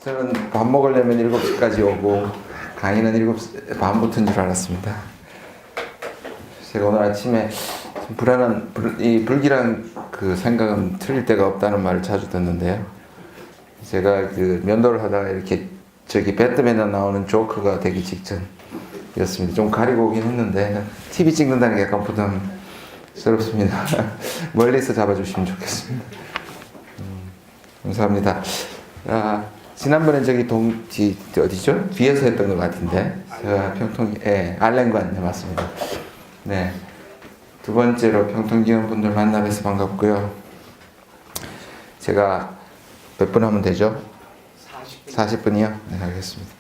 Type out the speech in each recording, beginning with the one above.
저는 밥 먹으려면 7시까지 오고 강의는 7시 반부터인 줄 알았습니다. 제가 오늘 아침에 불안한 이 불길한 그 생각은 틀릴 데가 없다는 말을 자주 듣는데요. 제가 그 면도를 하다가 이렇게 저기 배트맨에 나오는 조커가 되기 직전이었습니다. 좀 가리고 오긴 했는데 TV 찍는다는 게 약간 부담스럽습니다. 멀리서 잡아주시면 좋겠습니다. 감사합니다. 지난번에 저기 어디죠? 뒤에서 했던 것 같은데 제가 알렌관 네, 맞습니다. 네, 두 번째로 평통기원 분들 만나 뵈서 반갑고요. 제가 몇 분 하면 되죠? 40분이요? 네, 알겠습니다.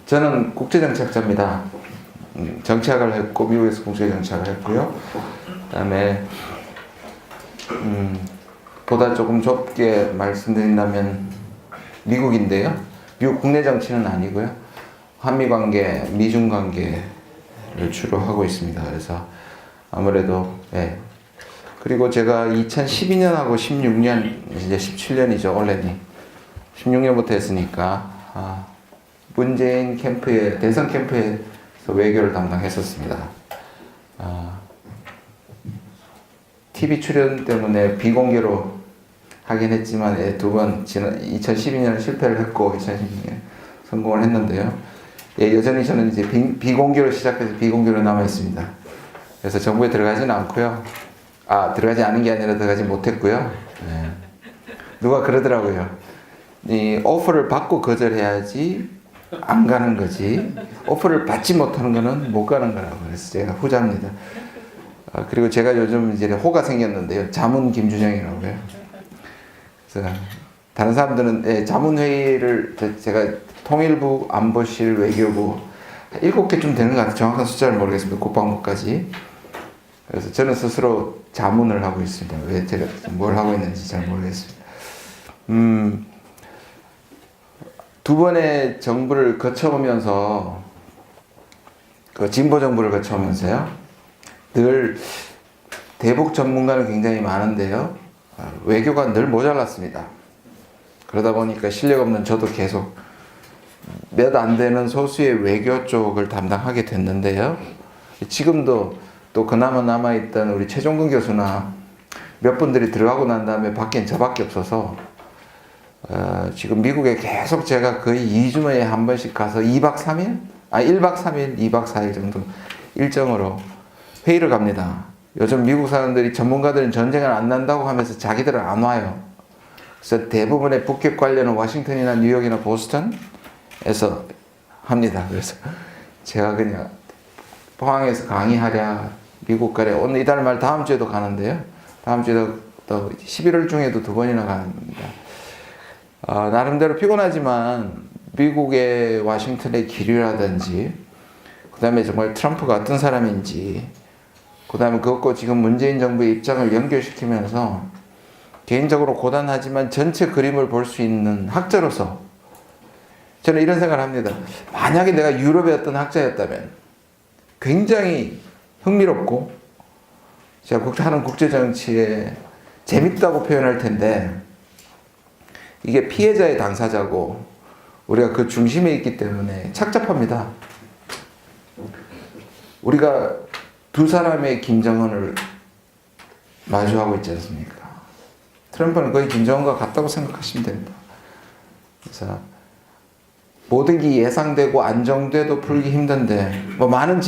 저는 국제정치학자입니다. 정치학을 했고 미국에서 국제정치학을 했고요. 그다음에 보다 조금 좁게 말씀드린다면 미국인데요. 미국 국내 정치는 아니고요. 한미 관계, 미중 관계를 주로 하고 있습니다. 그래서 아무래도 그리고 제가 2012년하고 16년 이제 17년이죠. 올해니 16년부터 했으니까 문재인 캠프에 대선 캠프에서 외교를 담당했었습니다. TV 출연 때문에 비공개로 하긴 했지만 두 번 지난 2012년에 실패를 했고 2016년 성공을 했는데요. 여전히 저는 이제 비공개로 시작해서 비공개로 남아 있습니다. 그래서 정부에 들어가지는 않고요. 들어가지 않은 게 아니라 들어가지 못했고요. 네. 누가 그러더라고요. 이 오퍼를 받고 거절해야지 안 가는 거지. 오퍼를 받지 못하는 거는 못 가는 거라고. 그래서 제가 후자입니다. 그리고 제가 요즘 이제 호가 생겼는데요. 자문 김준영이라고요. 그래서 다른 사람들은 자문회의를 제가 통일부, 안보실, 외교부 7개쯤 되는 것 같아요. 정확한 숫자를 모르겠습니다. 국방부까지. 그래서 저는 스스로 자문을 하고 있습니다. 왜 제가 뭘 하고 있는지 잘 모르겠습니다. 두 번의 정부를 거쳐오면서 그 진보 정부를 거쳐오면서요. 늘 대북 전문가는 굉장히 많은데요. 외교가 늘 모자랐습니다. 그러다 보니까 실력 없는 저도 계속 몇 안 되는 소수의 외교 쪽을 담당하게 됐는데요. 지금도 또 그나마 남아있던 우리 최종근 교수나 몇 분들이 들어가고 난 다음에 밖엔 저밖에 없어서 지금 미국에 계속 제가 거의 2주에 한 번씩 가서 2박 3일? 1박 3일, 2박 4일 정도 일정으로 회의를 갑니다. 요즘 미국 사람들이 전문가들은 전쟁을 안 난다고 하면서 자기들은 안 와요. 그래서 대부분의 북핵 관련은 워싱턴이나 뉴욕이나 보스턴에서 합니다. 그래서 제가 그냥 포항에서 강의하랴 미국 가랴 오늘 이달 말 다음 주에도 가는데요. 다음 주에도 또 11월 중에도 2번이나 갑니다. 나름대로 피곤하지만 미국의 워싱턴의 기류라든지 그 다음에 정말 트럼프가 어떤 사람인지 그 다음에 그것과 지금 문재인 정부의 입장을 연결시키면서 개인적으로 고단하지만 전체 그림을 볼 수 있는 학자로서 저는 이런 생각을 합니다. 만약에 내가 유럽의 어떤 학자였다면 굉장히 흥미롭고 제가 하는 국제정치에 재밌다고 표현할 텐데 이게 피해자의 당사자고 우리가 그 중심에 있기 때문에 착잡합니다. 우리가 두 사람의 김정은을 마주하고 있지 않습니까? 트럼프는 거의 김정은과 같다고 생각하시면 됩니다. 그래서 모든 게 예상되고 안정돼도 풀기 힘든데 많은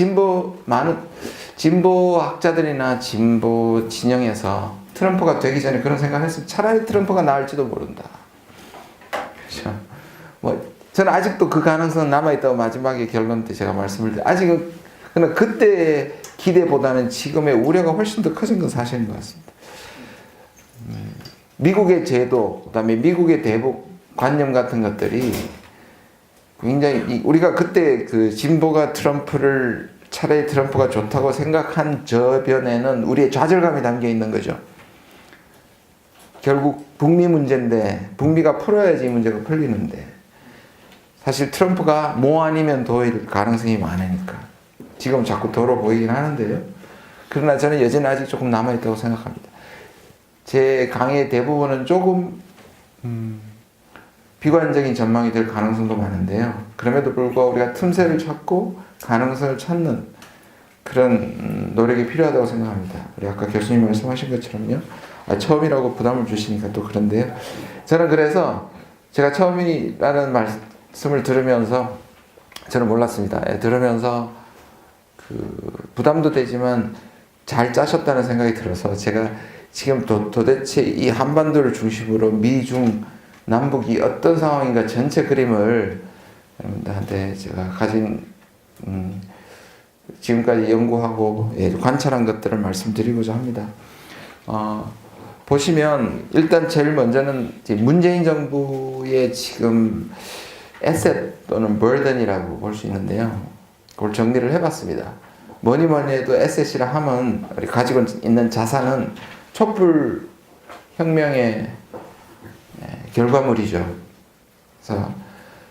진보 학자들이나 진보 진영에서 트럼프가 되기 전에 그런 생각을 했어요. 차라리 트럼프가 나을지도 모른다. 그렇죠? 저는 아직도 그 가능성은 남아있다고 마지막에 결론 때 제가 말씀을 드렸어요. 아직은 그러나 그때의 기대보다는 지금의 우려가 훨씬 더 커진 건 사실인 것 같습니다. 미국의 제도, 그 다음에 미국의 대북 관념 같은 것들이 굉장히 우리가 그때 그 진보가 차라리 트럼프가 좋다고 생각한 저변에는 우리의 좌절감이 담겨 있는 거죠. 결국 북미 문제인데 북미가 풀어야지 이 문제가 풀리는데 사실 트럼프가 뭐 아니면 도일 가능성이 많으니까 지금 자꾸 더러 보이긴 하는데요. 그러나 저는 여전히 아직 조금 남아있다고 생각합니다. 제 강의 대부분은 조금 비관적인 전망이 될 가능성도 많은데요. 그럼에도 불구하고 우리가 틈새를 찾고 가능성을 찾는 그런 노력이 필요하다고 생각합니다. 우리 아까 교수님 말씀하신 것처럼요. 처음이라고 부담을 주시니까 또 그런데요. 저는 그래서 제가 처음이라는 말씀을 들으면서 저는 몰랐습니다. 들으면서 부담도 되지만 잘 짜셨다는 생각이 들어서 제가 지금 도대체 이 한반도를 중심으로 미중 남북이 어떤 상황인가 전체 그림을 여러분들한테 제가 가진 지금까지 연구하고 관찰한 것들을 말씀드리고자 합니다. 보시면 일단 제일 먼저는 문재인 정부의 지금 에셋 또는 burden이라고 볼 수 있는데요. 그걸 정리를 해봤습니다. 뭐니 해도 에셋이라 하면 우리 가지고 있는 자산은 촛불 혁명의 결과물이죠. 그래서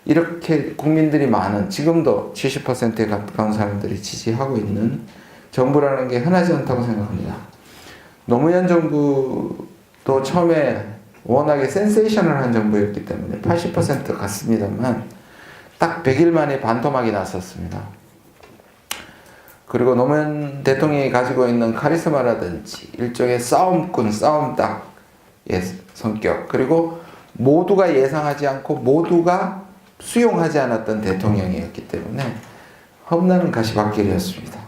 이렇게 국민들이 많은 지금도 70%에 가까운 사람들이 지지하고 있는 정부라는 게 흔하지 않다고 생각합니다. 노무현 정부도 처음에 워낙에 센세이셔널한 정부였기 때문에 80% 갔습니다만 딱 100일 만에 반토막이 났었습니다. 그리고 노무현 대통령이 가지고 있는 카리스마라든지 일종의 싸움꾼, 싸움닭의 성격, 그리고 모두가 예상하지 않고 모두가 수용하지 않았던 대통령이었기 때문에 험난한 가시밭길이었습니다.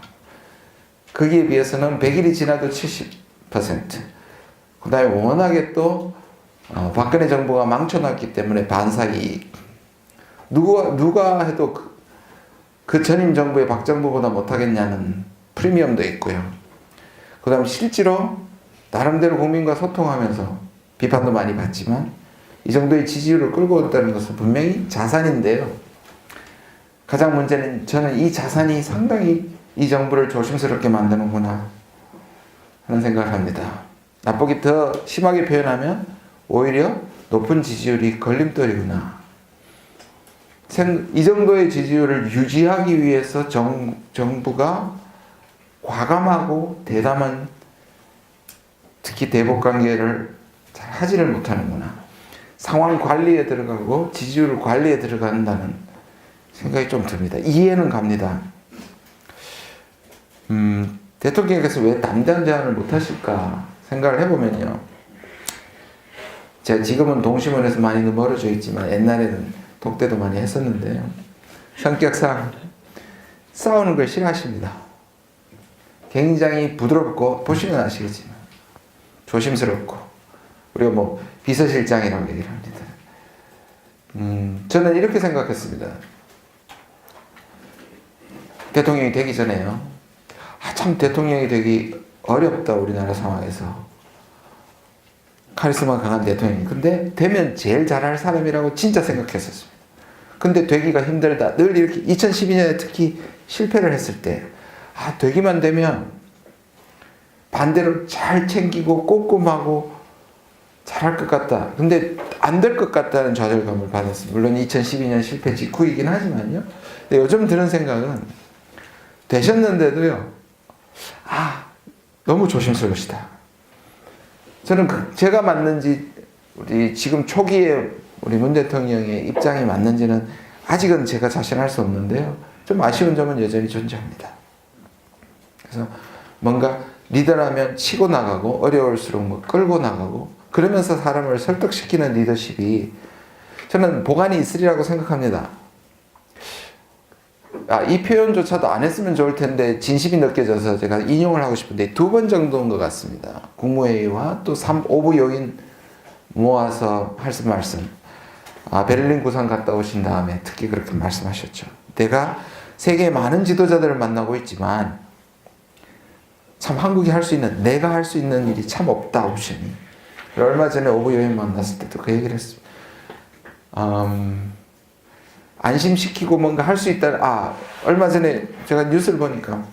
거기에 비해서는 100일이 지나도 70%, 그 다음에 워낙에 또 박근혜 정부가 망쳐놨기 때문에 반사이익, 누가 해도 그 전임 정부의 박 정부보다 못하겠냐는 프리미엄도 있고요. 그 다음 실제로 나름대로 국민과 소통하면서 비판도 많이 받지만 이 정도의 지지율을 끌고 왔다는 것은 분명히 자산인데요. 가장 문제는 저는 이 자산이 상당히 이 정부를 조심스럽게 만드는구나 하는 생각을 합니다. 나쁘게 더 심하게 표현하면 오히려 높은 지지율이 걸림돌이구나. 이 정도의 지지율을 유지하기 위해서 정부가 과감하고 대담한 특히 대북 관계를 잘 하지를 못하는구나. 상황 관리에 들어가고 지지율 관리에 들어간다는 생각이 좀 듭니다. 이해는 갑니다. 대통령께서 왜 담대한 제안을 못하실까 생각을 해보면요. 제가 지금은 동심원에서 많이 멀어져 있지만 옛날에는 독대도 많이 했었는데요. 성격상 싸우는 걸 싫어하십니다. 굉장히 부드럽고 보시면 아시겠지만 조심스럽고 우리가 비서실장이라고 얘기를 합니다. 저는 이렇게 생각했습니다. 대통령이 되기 전에요. 참 대통령이 되기 어렵다 우리나라 상황에서. 카리스마 강한 대통령이. 근데 되면 제일 잘할 사람이라고 진짜 생각했었습니다. 근데 되기가 힘들다. 늘 이렇게 2012년에 특히 실패를 했을 때 되기만 되면 반대로 잘 챙기고 꼼꼼하고 잘할 것 같다. 근데 안 될 것 같다는 좌절감을 받았습니다. 물론 2012년 실패 직후이긴 하지만요. 근데 요즘 드는 생각은 되셨는데도요. 너무 조심스러우시다. 저는 제가 맞는지 우리 지금 초기에 우리 문 대통령의 입장이 맞는지는 아직은 제가 자신할 수 없는데요. 좀 아쉬운 점은 여전히 존재합니다. 그래서 뭔가 리더라면 치고 나가고 어려울수록 끌고 나가고 그러면서 사람을 설득시키는 리더십이 저는 보관이 있으리라고 생각합니다. 이 표현조차도 안 했으면 좋을 텐데 진심이 느껴져서 제가 인용을 하고 싶은데 2번 정도인 것 같습니다. 국무회의와 또 5부 요인 모아서 하신 말씀. 베를린 구상 갔다 오신 다음에 특히 그렇게 말씀하셨죠. 내가 세계의 많은 지도자들을 만나고 있지만 참 한국이 할 수 있는, 내가 할 수 있는 일이 참 없다, 옵션이. 얼마 전에 5부 요인 만났을 때도 그 얘기를 했습니다. 안심시키고 뭔가 할 수 있다. 얼마 전에 제가 뉴스를 보니까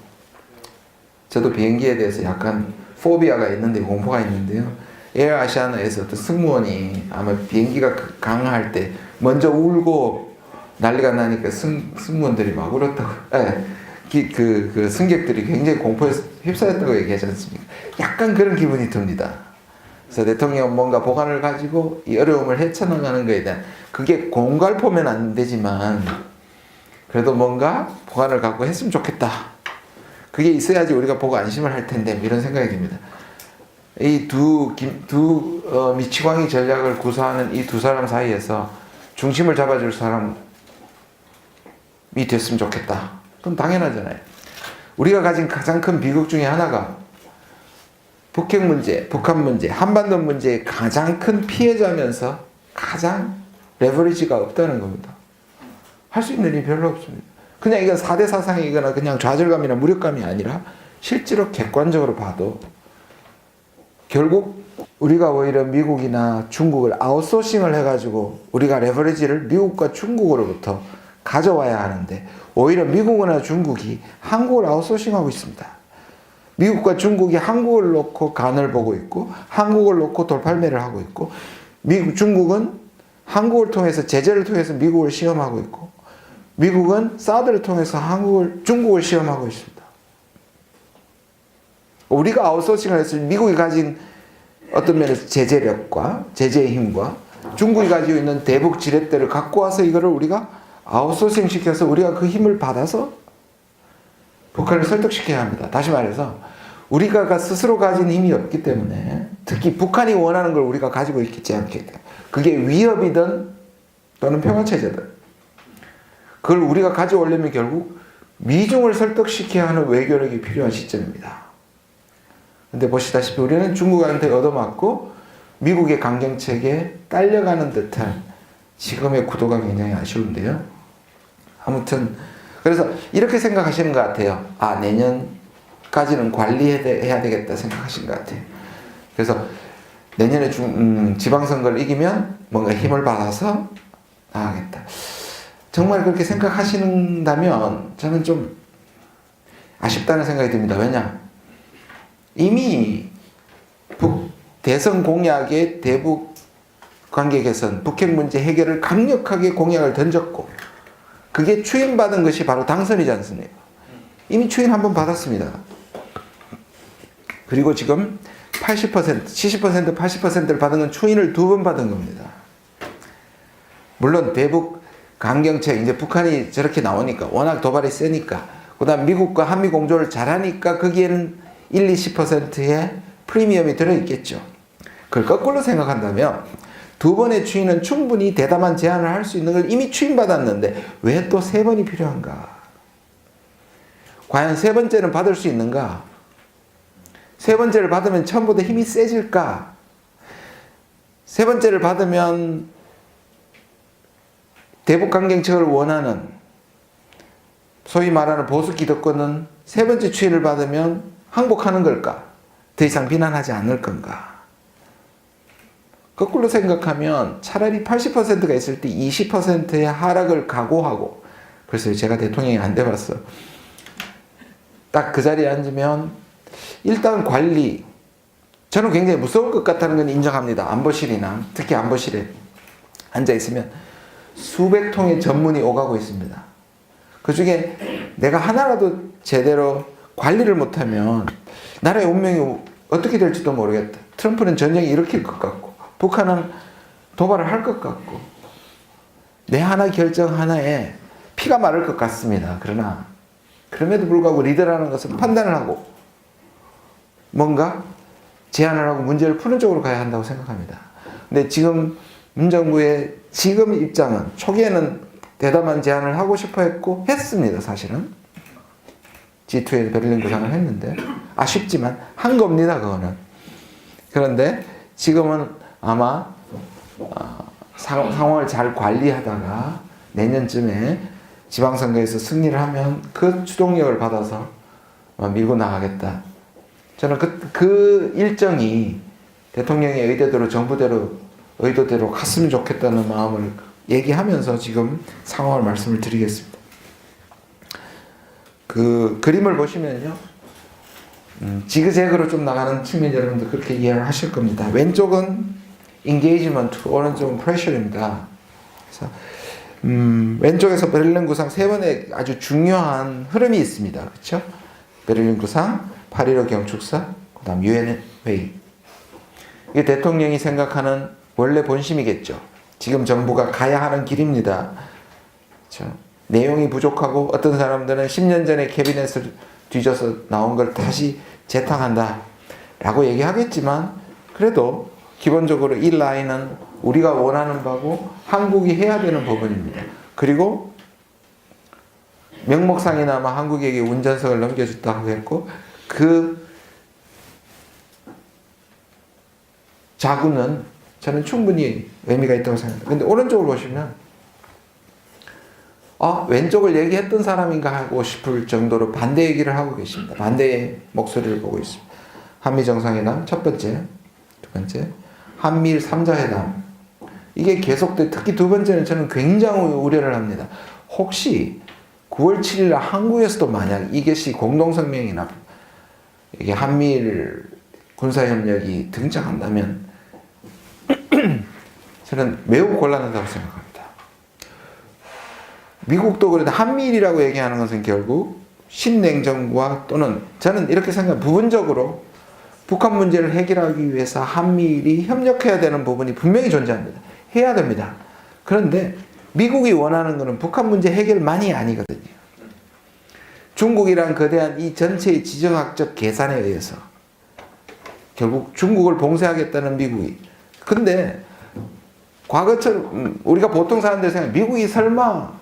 저도 비행기에 대해서 약간 포비아가 있는데 공포가 있는데요. 에어아시아나에서 어떤 승무원이 아마 비행기가 강할 때 먼저 울고 난리가 나니까 승무원들이 막 울었다고. 그 승객들이 굉장히 공포에 휩싸였다고 얘기하지 않습니까? 약간 그런 기분이 듭니다. 그래서 대통령은 뭔가 보관을 가지고 이 어려움을 헤쳐나가는 거에 대한 그게 공갈포면 안 되지만 그래도 뭔가 보관을 갖고 했으면 좋겠다. 그게 있어야지 우리가 보고 안심을 할 텐데 이런 생각이 듭니다. 이 미치광이 전략을 구사하는 이 두 사람 사이에서 중심을 잡아줄 사람이 됐으면 좋겠다. 그럼 당연하잖아요. 우리가 가진 가장 큰 비극 중에 하나가 북핵 문제, 북한 문제, 한반도 문제의 가장 큰 피해자면서 가장 레버리지가 없다는 겁니다. 할 수 있는 일이 별로 없습니다. 그냥 이건 4대 사상이거나 그냥 좌절감이나 무력감이 아니라 실제로 객관적으로 봐도 결국 우리가 오히려 미국이나 중국을 아웃소싱을 해가지고 우리가 레버리지를 미국과 중국으로부터 가져와야 하는데 오히려 미국이나 중국이 한국을 아웃소싱하고 있습니다. 미국과 중국이 한국을 놓고 간을 보고 있고 한국을 놓고 돌팔매를 하고 있고 중국은 한국을 통해서 제재를 통해서 미국을 시험하고 있고 미국은 사드를 통해서 중국을 시험하고 있습니다. 우리가 아웃소싱을 했을 때 미국이 가진 어떤 면에서 제재력과 제재의 힘과 중국이 가지고 있는 대북 지렛대를 갖고 와서 이거를 우리가 아웃소싱 시켜서 우리가 그 힘을 받아서 북한을 설득시켜야 합니다. 다시 말해서 우리가 스스로 가진 힘이 없기 때문에 특히 북한이 원하는 걸 우리가 가지고 있지 않기 때문에 그게 위협이든 또는 평화체제든 그걸 우리가 가져오려면 결국 미중을 설득시켜야 하는 외교력이 필요한 시점입니다. 근데 보시다시피 우리는 중국한테 얻어맞고 미국의 강경책에 딸려가는 듯한 지금의 구도가 굉장히 아쉬운데요. 아무튼 그래서 이렇게 생각하시는 것 같아요. 아, 내년까지는 관리해야 되겠다 생각하시는 것 같아요. 그래서 내년에 지방선거를 이기면 뭔가 힘을 받아서 나가겠다. 정말 그렇게 생각하신다면 저는 좀 아쉽다는 생각이 듭니다. 왜냐? 이미 대선 공약의 대북 관계 개선, 북핵 문제 해결을 강력하게 공약을 던졌고 그게 추인받은 것이 바로 당선이지 않습니까? 이미 추인 한번 받았습니다. 그리고 지금 80%, 70%, 80%를 받은 건 추인을 2번 받은 겁니다. 물론 대북 강경책, 이제 북한이 저렇게 나오니까 워낙 도발이 세니까 그 다음 미국과 한미 공조를 잘하니까 거기에는 1, 20%의 프리미엄이 들어있겠죠. 그걸 거꾸로 생각한다면 2번의 추인은 충분히 대담한 제안을 할 수 있는 걸 이미 추인받았는데 왜 또 3번이 필요한가? 과연 3번째는 받을 수 있는가? 3번째를 받으면 처음보다 힘이 세질까? 3번째를 받으면 대북 강경책을 원하는 소위 말하는 보수 기득권은 3번째 추인을 받으면 항복하는 걸까? 더 이상 비난하지 않을 건가? 거꾸로 생각하면 차라리 80%가 있을 때 20%의 하락을 각오하고 그래서 제가 대통령이 안 돼봤어. 딱 그 자리에 앉으면 일단 관리 저는 굉장히 무서울 것 같다는 건 인정합니다. 안보실이나 특히 안보실에 앉아있으면 수백 통의 전문이 오가고 있습니다. 그 중에 내가 하나라도 제대로 관리를 못하면 나라의 운명이 어떻게 될지도 모르겠다. 트럼프는 전쟁이 일으킬 것 같고 북한은 도발을 할 것 같고 내 하나 결정 하나에 피가 마를 것 같습니다. 그러나 그럼에도 불구하고 리더라는 것은 판단을 하고 뭔가 제안을 하고 문제를 푸는 쪽으로 가야 한다고 생각합니다. 근데 지금 문정부의 지금 입장은 초기에는 대담한 제안을 하고 싶어 했고 했습니다. 사실은 G2에 베를린 구상을 했는데 아쉽지만 한 겁니다. 그거는. 그런데 지금은 아마 상황을 잘 관리하다가 내년쯤에 지방선거에서 승리를 하면 그 추동력을 받아서 밀고 나가겠다. 저는 그 일정이 대통령의 의도대로 정부대로 의도대로 갔으면 좋겠다는 마음을 얘기하면서 지금 상황을 말씀을 드리겠습니다. 그 그림을 보시면요. 지그재그로 좀 나가는 측면 여러분들 그렇게 이해를 하실 겁니다. 왼쪽은 engagement, 오른쪽은 pressure입니다. 그래서 왼쪽에서 베를린 구상 3번의 아주 중요한 흐름이 있습니다. 그렇죠? 베를린 구상, 8.15 경축사, 그 다음 유엔 회의. 이게 대통령이 생각하는 원래 본심이겠죠. 지금 정부가 가야 하는 길입니다. 그렇죠? 내용이 부족하고 어떤 사람들은 10년 전에 캐비넷을 뒤져서 나온 걸 다시 재탕한다 라고 얘기하겠지만, 그래도 기본적으로 이 라인은 우리가 원하는 바고 한국이 해야 되는 부분입니다. 그리고 명목상이나마 한국에게 운전석을 넘겨줬다고 했고, 그 자구는 저는 충분히 의미가 있다고 생각합니다. 근데 오른쪽을 보시면 왼쪽을 얘기했던 사람인가 하고 싶을 정도로 반대 얘기를 하고 계십니다. 반대의 목소리를 보고 있습니다. 한미 정상회담 첫 번째, 두 번째, 한미일 3자회담 이게 계속돼. 특히 두 번째는 저는 굉장히 우려를 합니다. 혹시 9월 7일 한국에서도 만약 이것이 공동성명이나 이게 한미일 군사협력이 등장한다면 저는 매우 곤란하다고 생각합니다. 미국도 그래도 한미일이라고 얘기하는 것은 결국 신냉전과 또는 저는 이렇게 생각합니다. 부분적으로 북한 문제를 해결하기 위해서 한미일이 협력해야 되는 부분이 분명히 존재합니다. 해야 됩니다. 그런데 미국이 원하는 것은 북한 문제 해결만이 아니거든요. 중국이란 거대한 이 전체의 지정학적 계산에 의해서 결국 중국을 봉쇄하겠다는 미국이. 근데 과거처럼 우리가 보통 사람들이 생각, 미국이 설마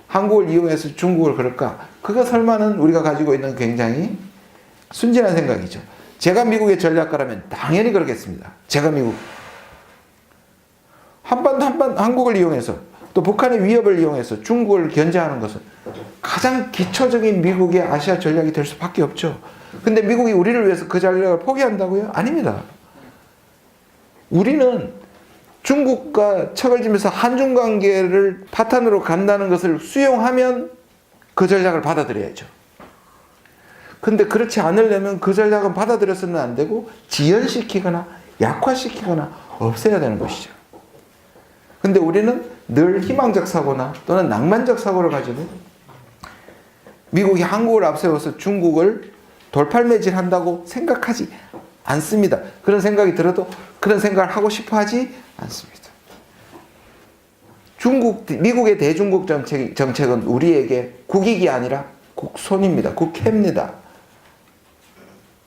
한국을 이용해서 중국을 그럴까? 그거 설마는 우리가 가지고 있는 굉장히 순진한 생각이죠. 제가 미국의 전략가라면 당연히 그러겠습니다. 제가 미국. 한국을 이용해서 또 북한의 위협을 이용해서 중국을 견제하는 것은 가장 기초적인 미국의 아시아 전략이 될 수밖에 없죠. 근데 미국이 우리를 위해서 그 전략을 포기한다고요? 아닙니다. 우리는 중국과 척을 지면서 한중 관계를 파탄으로 간다는 것을 수용하면 그 전략을 받아들여야죠. 근데 그렇지 않으려면 그 전략은 받아들여서는 안 되고 지연시키거나 약화시키거나 없애야 되는 것이죠. 근데 우리는 늘 희망적 사고나 또는 낭만적 사고를 가지고 미국이 한국을 앞세워서 중국을 돌팔매질한다고 생각하지 않습니다. 그런 생각이 들어도 그런 생각을 하고 싶어 하지 않습니다. 미국의 대중국 정책은 우리에게 국익이 아니라 국손입니다. 국해입니다.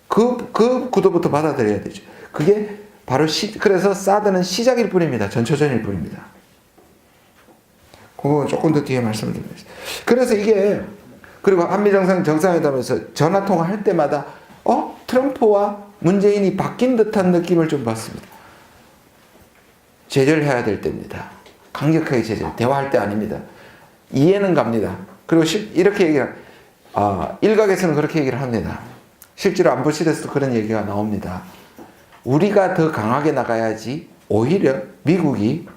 그 구도부터 받아들여야 되죠. 그게 바로 그래서 사드는 시작일 뿐입니다. 전초전일 뿐입니다. 그거 조금 더 뒤에 말씀을 드리겠습니다. 그래서 이게, 그리고 한미정상회담에서 전화통화 할 때마다 트럼프와 문재인이 바뀐 듯한 느낌을 좀 받습니다. 제재를 해야 될 때입니다. 강력하게 제재. 대화할 때 아닙니다. 이해는 갑니다. 그리고 이렇게 얘기를 일각에서는 그렇게 얘기를 합니다. 실제로 안보실에서도 그런 얘기가 나옵니다. 우리가 더 강하게 나가야지 오히려 미국이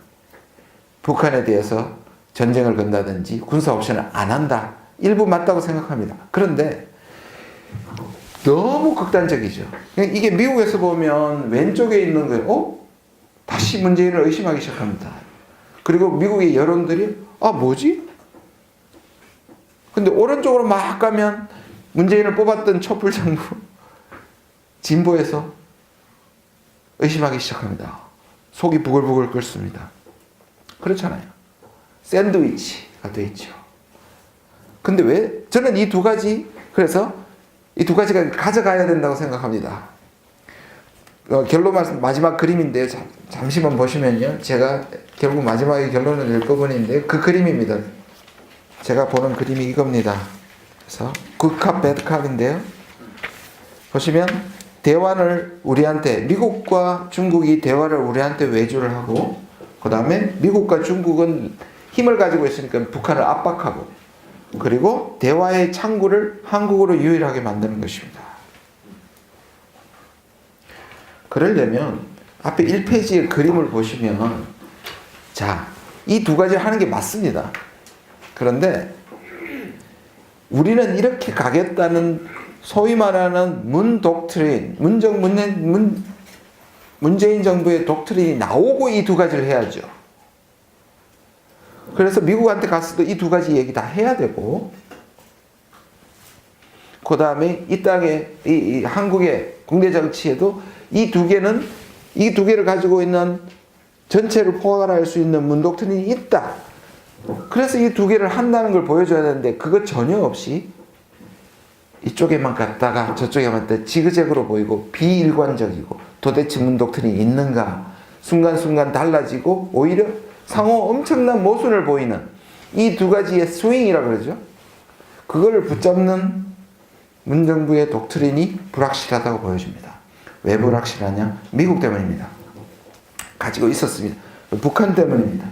북한에 대해서 전쟁을 건다든지 군사 옵션을 안 한다. 일부 맞다고 생각합니다. 그런데 너무 극단적이죠. 이게 미국에서 보면 왼쪽에 있는 거예요. 다시 문재인을 의심하기 시작합니다. 그리고 미국의 여론들이 뭐지? 근데 오른쪽으로 막 가면 문재인을 뽑았던 촛불 정부 진보에서 의심하기 시작합니다. 속이 부글부글 끓습니다. 그렇잖아요. 샌드위치가 돼 있죠. 근데 왜? 저는 이 두 가지, 그래서 이 두 가지가 가져가야 된다고 생각합니다. 결론 마지막 그림인데 잠시만 보시면요. 제가 결국 마지막에 결론을 낼 부분인데 그 그림입니다. 제가 보는 그림이 이겁니다. 그래서 굿캅 배드캅인데요. 보시면 대화를 우리한테, 미국과 중국이 대화를 우리한테 외주를 하고, 그 다음에 미국과 중국은 힘을 가지고 있으니까 북한을 압박하고, 그리고 대화의 창구를 한국으로 유일하게 만드는 것입니다. 그러려면 앞에 1페이지의 그림을 보시면, 자, 이 두 가지를 하는 게 맞습니다. 그런데 우리는 이렇게 가겠다는 소위 말하는 문재인 정부의 독트린이 나오고 이 두 가지를 해야죠. 그래서 미국한테 갔어도 이 두 가지 얘기 다 해야 되고, 그 다음에 이 땅에, 이 한국의 국내 정치에도 이 두 개는, 이 두 개를 가지고 있는 전체를 포괄할 수 있는 문독트린이 있다. 그래서 이 두 개를 한다는 걸 보여줘야 되는데 그거 전혀 없이 이쪽에만 갔다가 저쪽에만 갔다가 지그재그로 보이고 비일관적이고 도대체 문독트린이 있는가 순간순간 달라지고 오히려 상호 엄청난 모순을 보이는 이 두 가지의 스윙이라고 그러죠. 그거를 붙잡는 문정부의 독트린이 불확실하다고 보여집니다. 왜 불확실하냐? 미국 때문입니다. 가지고 있었습니다. 북한 때문입니다.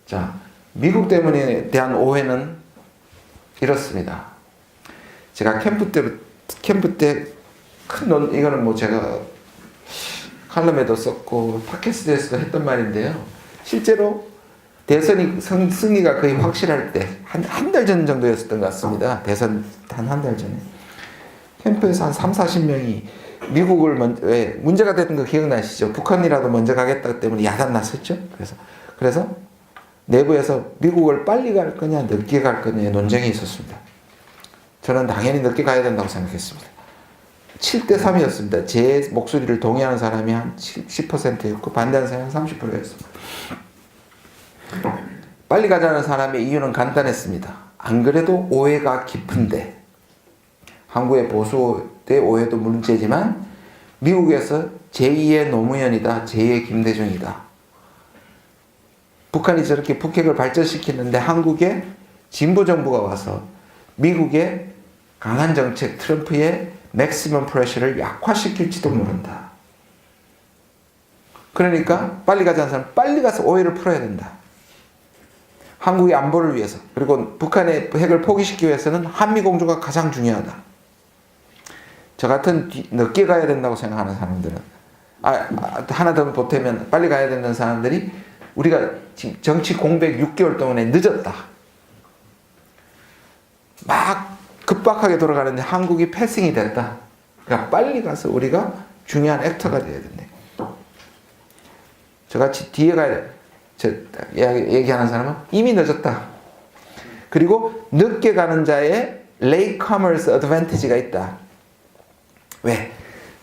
자, 미국 때문에 대한 오해는 이렇습니다. 제가 캠프 때 이거는 뭐 제가 칼럼에도 썼고 팟캐스트에서도 했던 말인데요. 실제로 대선이 승리가 거의 확실할 때 한 달 전 정도였었던 것 같습니다. 대선 한 달 전에 캠프에서 한 30-40명이 미국을 왜 문제가 됐던 거 기억나시죠? 북한이라도 먼저 가겠다 때문에 야단 났었죠. 그래서 내부에서 미국을 빨리 갈 거냐 늦게 갈 거냐의 논쟁이 있었습니다. 저는 당연히 늦게 가야 된다고 생각했습니다. 7대3이었습니다. 제 목소리를 동의하는 사람이 한 10%였고 반대하는 사람이 한 30%였습니다. 빨리 가자는 사람의 이유는 간단했습니다. 안 그래도 오해가 깊은데 한국의 보수의 오해도 문제지만 미국에서 제2의 노무현이다. 제2의 김대중이다. 북한이 저렇게 북핵을 발전시키는데 한국에 진보 정부가 와서 미국의 강한 정책 트럼프의 맥시멈 프레셔를 약화시킬지도 모른다. 그러니까 빨리 가자는 사람 빨리 가서 오해를 풀어야 된다. 한국의 안보를 위해서 그리고 북한의 핵을 포기시키기 위해서는 한미공조가 가장 중요하다. 저 같은 늦게 가야 된다고 생각하는 사람들은 하나 더 보태면 빨리 가야 되는 사람들이 우리가 지금 정치 공백 6개월 동안에 늦었다. 막 급박하게 돌아가는데 한국이 패싱이 됐다. 그러니까 빨리 가서 우리가 중요한 액터가 돼야 된다. 저같이 뒤에 가야 돼. 얘기하는 사람은 이미 늦었다. 그리고 늦게 가는 자의 latecomers advantage가 있다. 왜?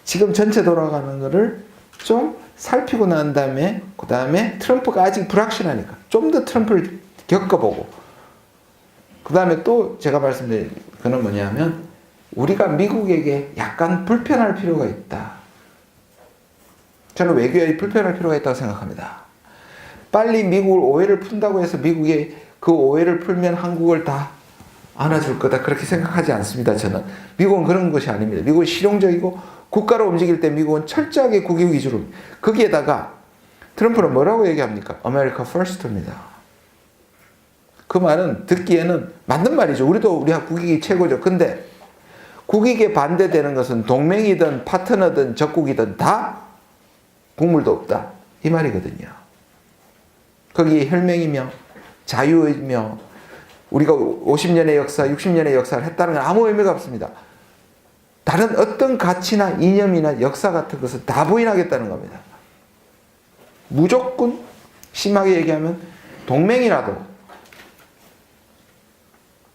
지금 전체 돌아가는 거를 좀 살피고 난 다음에 그 다음에 트럼프가 아직 불확실하니까 좀 더 트럼프를 겪어보고 그 다음에 또 제가 말씀드린 그는 뭐냐면 우리가 미국에게 약간 불편할 필요가 있다. 저는 외교에 불편할 필요가 있다고 생각합니다. 빨리 미국을 오해를 푼다고 해서 미국이 그 오해를 풀면 한국을 다 안아줄 거다 그렇게 생각하지 않습니다. 저는 미국은 그런 것이 아닙니다. 미국은 실용적이고 국가로 움직일 때 미국은 철저하게 국익 위주로 거기에다가 트럼프는 뭐라고 얘기합니까? America First입니다. 그 말은 듣기에는 맞는 말이죠. 우리가 국익이 최고죠. 근데 국익에 반대되는 것은 동맹이든 파트너든 적국이든 다 국물도 없다. 이 말이거든요. 거기에 혈맹이며 자유이며 우리가 50년의 역사, 60년의 역사를 했다는 건 아무 의미가 없습니다. 다른 어떤 가치나 이념이나 역사 같은 것을 다 부인하겠다는 겁니다. 무조건 심하게 얘기하면 동맹이라도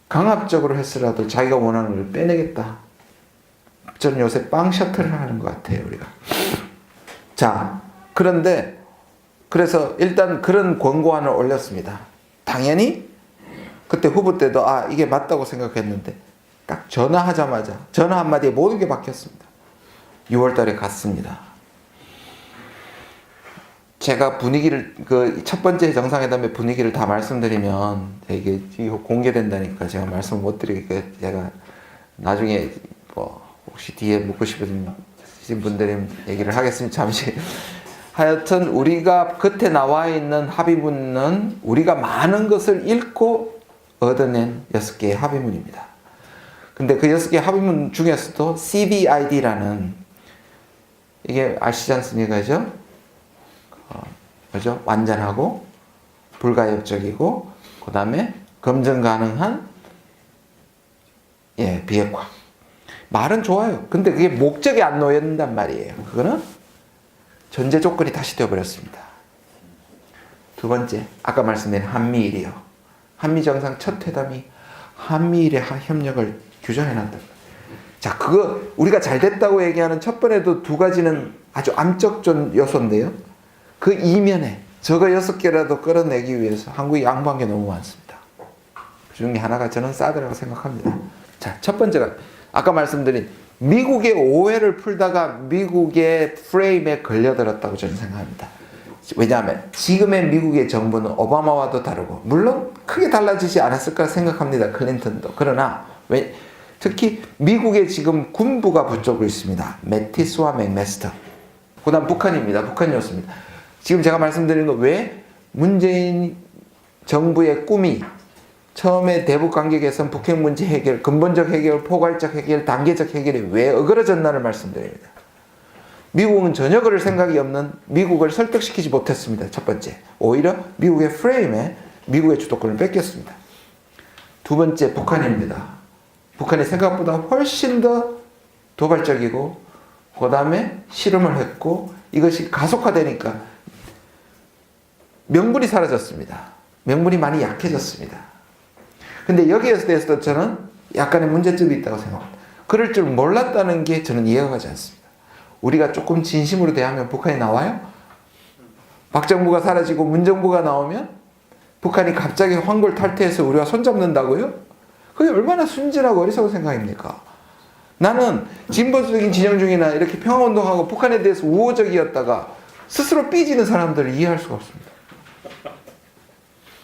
강압적으로 했으라도 자기가 원하는 걸 빼내겠다. 저는 요새 빵 셔틀을 하는 것 같아요, 우리가. 자, 그런데 그래서 일단 그런 권고안을 올렸습니다. 당연히 그때 후보 때도 이게 맞다고 생각했는데 딱 전화하자마자 전화 한마디에 모든 게 바뀌었습니다. 6월 달에 갔습니다. 제가 분위기를 그 첫 번째 정상회담의 분위기를 다 말씀드리면 이게 공개된다니까 제가 말씀 못 드리니까 제가 나중에 뭐 혹시 뒤에 묻고 싶으신 분들이 얘기를 하겠습니다. 잠시. 하여튼 우리가 겉에 나와 있는 합의문은 우리가 많은 것을 읽고 얻어낸 6개의 합의문입니다. 근데 그 6개의 합의문 중에서도 CVID라는 이게 아시지 않습니까? 그죠? 완전하고 불가역적이고 그 다음에 검증 가능한 비핵화. 말은 좋아요. 근데 그게 목적에 안 놓였단 말이에요. 그거는 전제 조건이 다시 되어버렸습니다. 두 번째, 아까 말씀드린 한미일이요. 한미정상 첫 회담이 한미일의 협력을 규정해놨다. 자, 그거 우리가 잘 됐다고 얘기하는 첫 번에도 두 가지는 아주 암적 요소인데요. 그 이면에 저거 6개라도 끌어내기 위해서 한국이 양보한 게 너무 많습니다. 그 중에 하나가 저는 사드라고 생각합니다. 자, 첫 번째가 아까 말씀드린 미국의 오해를 풀다가 미국의 프레임에 걸려들었다고 저는 생각합니다. 왜냐하면 지금의 미국의 정부는 오바마와도 다르고 물론 크게 달라지지 않았을 거라 생각합니다. 클린턴도. 그러나 특히 미국에 지금 군부가 붙잡고 있습니다. 매티스와 맥메스터. 그 다음 북한입니다. 북한이었습니다. 지금 제가 말씀드린 거 왜 문재인 정부의 꿈이 처음에 대북 관계 개선, 북핵 문제 해결, 근본적 해결, 포괄적 해결, 단계적 해결이 왜 어그러졌나를 말씀드립니다. 미국은 전혀 그럴 생각이 없는 미국을 설득시키지 못했습니다. 첫 번째. 오히려 미국의 프레임에 미국의 주도권을 뺏겼습니다. 두 번째, 북한입니다. 북한이 생각보다 훨씬 더 도발적이고 그 다음에 실험을 했고 이것이 가속화되니까 명분이 사라졌습니다. 명분이 많이 약해졌습니다. 근데 여기에 대해서도 저는 약간의 문제점이 있다고 생각합니다. 그럴 줄 몰랐다는 게 저는 이해가 가지 않습니다. 우리가 조금 진심으로 대하면 북한이 나와요? 박정부가 사라지고 문정부가 나오면 북한이 갑자기 황골 탈퇴해서 우리가 손잡는다고요? 그게 얼마나 순진하고 어리석은 생각입니까? 나는 진보적인 진영 중이나 이렇게 평화운동하고 북한에 대해서 우호적이었다가 스스로 삐지는 사람들을 이해할 수가 없습니다.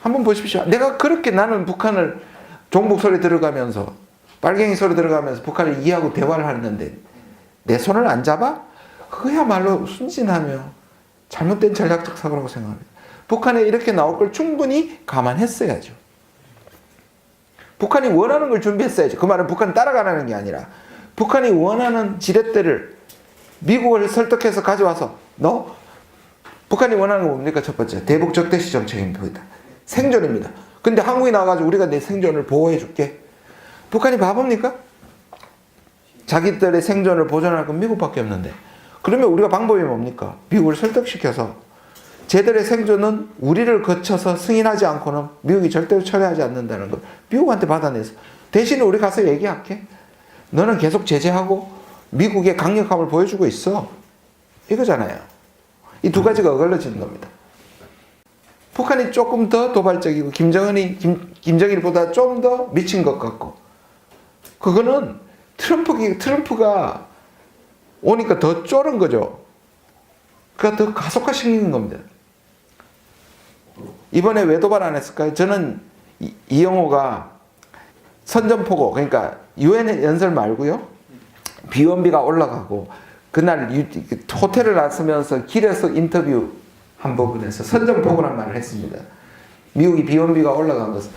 한번 보십시오. 내가 그렇게 나는 북한을 종북 소리 들어가면서 빨갱이 소리 들어가면서 북한을 이해하고 대화를 하는데 내 손을 안 잡아? 그야말로 순진하며 잘못된 전략적 사고라고 생각합니다. 북한에 이렇게 나올 걸 충분히 감안했어야죠. 북한이 원하는 걸 준비했어야죠. 그 말은 북한이 따라가라는 게 아니라 북한이 원하는 지렛대를 미국을 설득해서 가져와서 너 북한이 원하는 건 뭡니까? 첫 번째 대북 적대시 정책입니다. 생존입니다. 근데 한국이 나와가지고 우리가 내 생존을 보호해 줄게. 북한이 바보입니까? 자기들의 생존을 보존할 건 미국밖에 없는데 그러면 우리가 방법이 뭡니까? 미국을 설득시켜서 쟤들의 생존은 우리를 거쳐서 승인하지 않고는 미국이 절대로 철회하지 않는다는 걸 미국한테 받아내서 대신에 우리 가서 얘기할게. 너는 계속 제재하고 미국의 강력함을 보여주고 있어. 이거잖아요. 이 두 가지가 어걸러지는 겁니다. 북한이 조금 더 도발적이고 김정일보다 좀 더 미친 것 같고 그거는 트럼프가 오니까 더 쫄은 거죠. 그러니까 더 가속화시키는 겁니다. 이번에 왜 도발 안 했을까요? 저는 이영호가 선전포고 그러니까 유엔 연설 말고요. 비원비가 올라가고 그날 호텔을 나서면서 길에서 인터뷰 한 부분에서 선전포고란 말을 했습니다. 미국이 비원비가 올라간 것은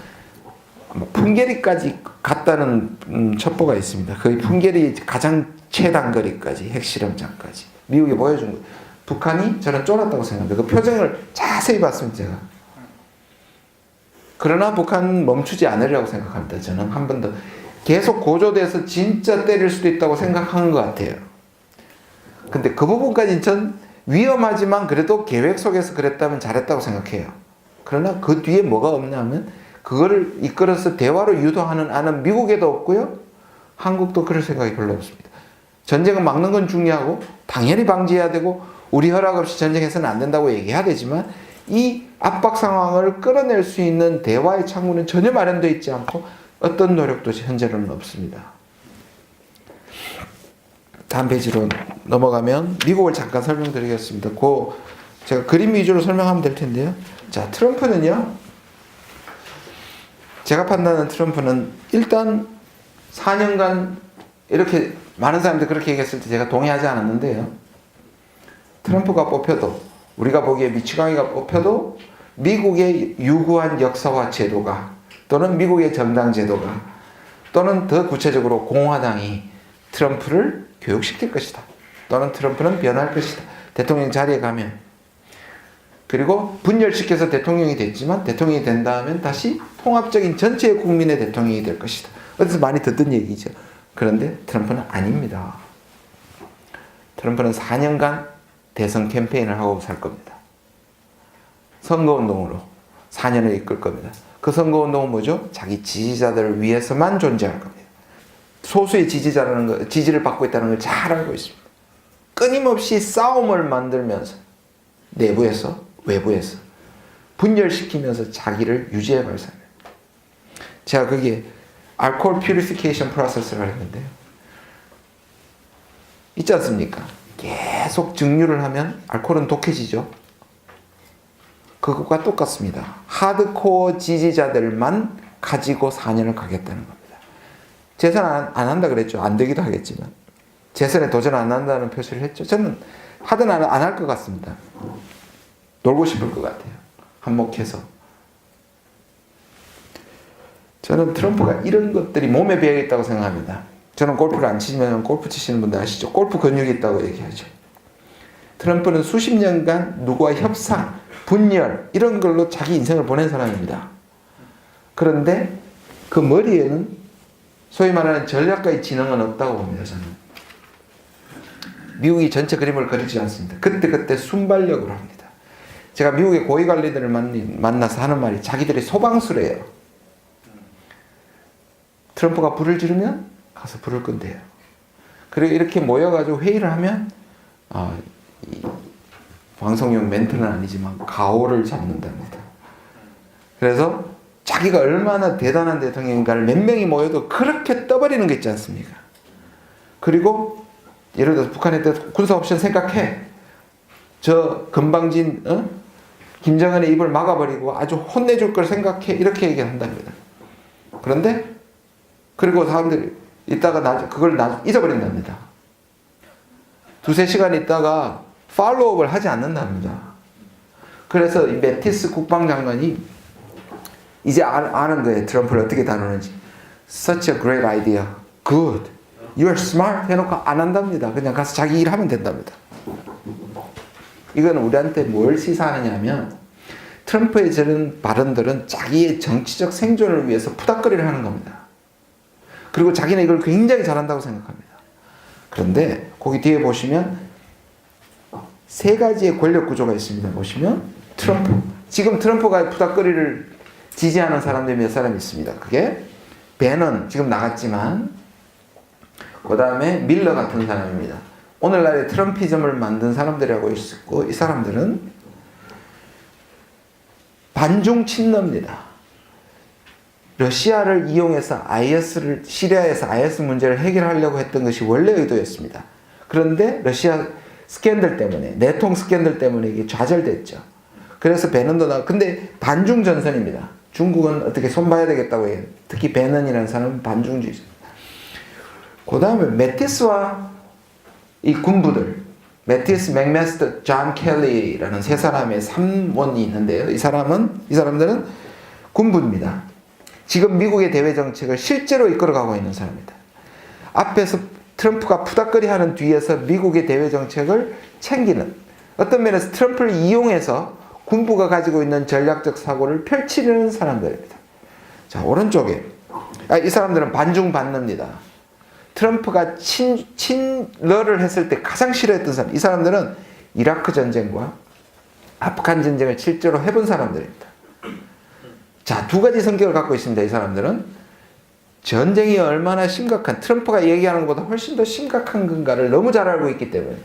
풍계리까지 갔다는 첩보가 있습니다. 거의 풍계리 가장 최단거리까지 핵실험장까지 미국이 보여준 거예요. 북한이 저는 쫄았다고 생각합니다. 그 표정을 자세히 봤습니다. 제가. 그러나 북한은 멈추지 않으리라고 생각합니다. 저는 한 번 더 계속 고조돼서 진짜 때릴 수도 있다고 생각하는 것 같아요. 근데 그 부분까지는 전 위험하지만 그래도 계획 속에서 그랬다면 잘했다고 생각해요. 그러나 그 뒤에 뭐가 없냐면 그거를 이끌어서 대화로 유도하는 안은 미국에도 없고요. 한국도 그럴 생각이 별로 없습니다. 전쟁은 막는 건 중요하고 당연히 방지해야 되고 우리 허락 없이 전쟁해서는 안 된다고 얘기해야 되지만 이 압박 상황을 끌어낼 수 있는 대화의 창구는 전혀 마련되어 있지 않고 어떤 노력도 현재로는 없습니다. 다음 페이지로 넘어가면 미국을 잠깐 설명드리겠습니다. 제가 그림 위주로 설명하면 될 텐데요. 자, 트럼프는요. 제가 판단하는 트럼프는 일단 4년간 이렇게 많은 사람들이 그렇게 얘기했을 때 제가 동의하지 않았는데요. 트럼프가 뽑혀도 우리가 보기에 미치광이가 뽑혀도 미국의 유구한 역사와 제도가 또는 미국의 정당 제도가 또는 더 구체적으로 공화당이 트럼프를 교육시킬 것이다. 또는 트럼프는 변할 것이다. 대통령 자리에 가면. 그리고 분열시켜서 대통령이 됐지만 대통령이 된 다음엔 다시 통합적인 전체 국민의 대통령이 될 것이다. 어디서 많이 듣던 얘기죠. 그런데 트럼프는 아닙니다. 트럼프는 4년간 대선 캠페인을 하고 살 겁니다. 선거운동으로 4년을 이끌 겁니다. 그 선거운동은 뭐죠? 자기 지지자들을 위해서만 존재할 겁니다. 소수의 지지자라는 거, 지지를 받고 있다는 걸 잘 알고 있습니다. 끊임없이 싸움을 만들면서 내부에서 외부에서 분열시키면서 자기를 유지해 갈 사람. 제가 거기에 알코올 퓨리피케이션 프로세스를 했는데요. 있지 않습니까? 계속 증류를 하면 알코올은 독해지죠. 그것과 똑같습니다. 하드코어 지지자들만 가지고 4년을 가겠다는 겁니다. 재선 안 한다 그랬죠. 안 되기도 하겠지만. 재선에 도전 안 한다는 표시를 했죠. 저는 하든 안 할 것 같습니다. 놀고 싶을 것 같아요. 한몫해서. 저는 트럼프가 이런 것들이 몸에 배어있다고 생각합니다. 저는 골프를 안 치면 골프 치시는 분들 아시죠? 골프 근육이 있다고 얘기하죠. 트럼프는 수십 년간 누구와 협상, 분열 이런 걸로 자기 인생을 보낸 사람입니다. 그런데 그 머리에는 소위 말하는 전략가의 지능은 없다고 봅니다. 저는. 미국이 전체 그림을 그리지 않습니다. 그때그때 순발력으로 합니다. 제가 미국의 고위관리들을 만나서 하는 말이 자기들이 소방수래요. 트럼프가 불을 지르면 가서 불을 끈대요. 그리고 이렇게 모여가지고 회의를 하면 이 방송용 멘트는 아니지만 가오를 잡는답니다. 그래서 자기가 얼마나 대단한 대통령인가를 몇 명이 모여도 그렇게 떠버리는 게 있지 않습니까? 그리고 예를 들어서 북한에 대해서 군사 옵션 생각해. 저 건방진 김정은의 입을 막아버리고 아주 혼내줄 걸 생각해. 이렇게 얘기한답니다. 그런데 그리고 사람들이 이따가 그걸 잊어버린답니다. 두세 시간 있다가 팔로우업을 하지 않는답니다. 그래서 이 매티스 국방장관이 이제 아는 거예요. 트럼프를 어떻게 다루는지. Such a great idea. Good. You're smart. 해놓고 안 한답니다. 그냥 가서 자기 일 하면 된답니다. 이건 우리한테 뭘 시사하느냐면 트럼프의 저런 발언들은 자기의 정치적 생존을 위해서 푸닥거리를 하는 겁니다. 그리고 자기는 이걸 굉장히 잘한다고 생각합니다. 그런데 거기 뒤에 보시면 세 가지의 권력 구조가 있습니다. 보시면 트럼프. 지금 트럼프가 푸닥거리를 지지하는 사람들이 몇 사람 있습니다. 그게 배넌 지금 나갔지만 그 다음에 밀러 같은 사람입니다. 오늘날의 트럼피즘을 만든 사람들이라고 있었고 이 사람들은 반중 친러입니다. 러시아를 이용해서 시리아에서 IS 문제를 해결하려고 했던 것이 원래 의도였습니다. 그런데 러시아 스캔들 때문에 내통 스캔들 때문에 이게 좌절됐죠. 그래서 배넌도 근데 반중 전선입니다. 중국은 어떻게 손봐야 되겠다고 해요. 특히 배넌이라는 사람은 반중주의자입니다. 그 다음에 매티스와 이 군부들, 매티스, 맥메스터, 존 켈리라는 세 사람의 3원이 있는데요. 이 사람들은 군부입니다. 지금 미국의 대외 정책을 실제로 이끌어가고 있는 사람입니다. 앞에서 트럼프가 푸닥거리 하는 뒤에서 미국의 대외 정책을 챙기는 어떤 면에서 트럼프를 이용해서 군부가 가지고 있는 전략적 사고를 펼치는 사람들입니다. 자, 오른쪽에 이 사람들은 반중 반러입니다. 트럼프가 친러를 했을 때 가장 싫어했던 사람. 이 사람들은 이라크 전쟁과 아프간 전쟁을 실제로 해본 사람들입니다. 자, 두 가지 성격을 갖고 있습니다. 이 사람들은 전쟁이 얼마나 심각한, 트럼프가 얘기하는 것보다 훨씬 더 심각한 건가를 너무 잘 알고 있기 때문에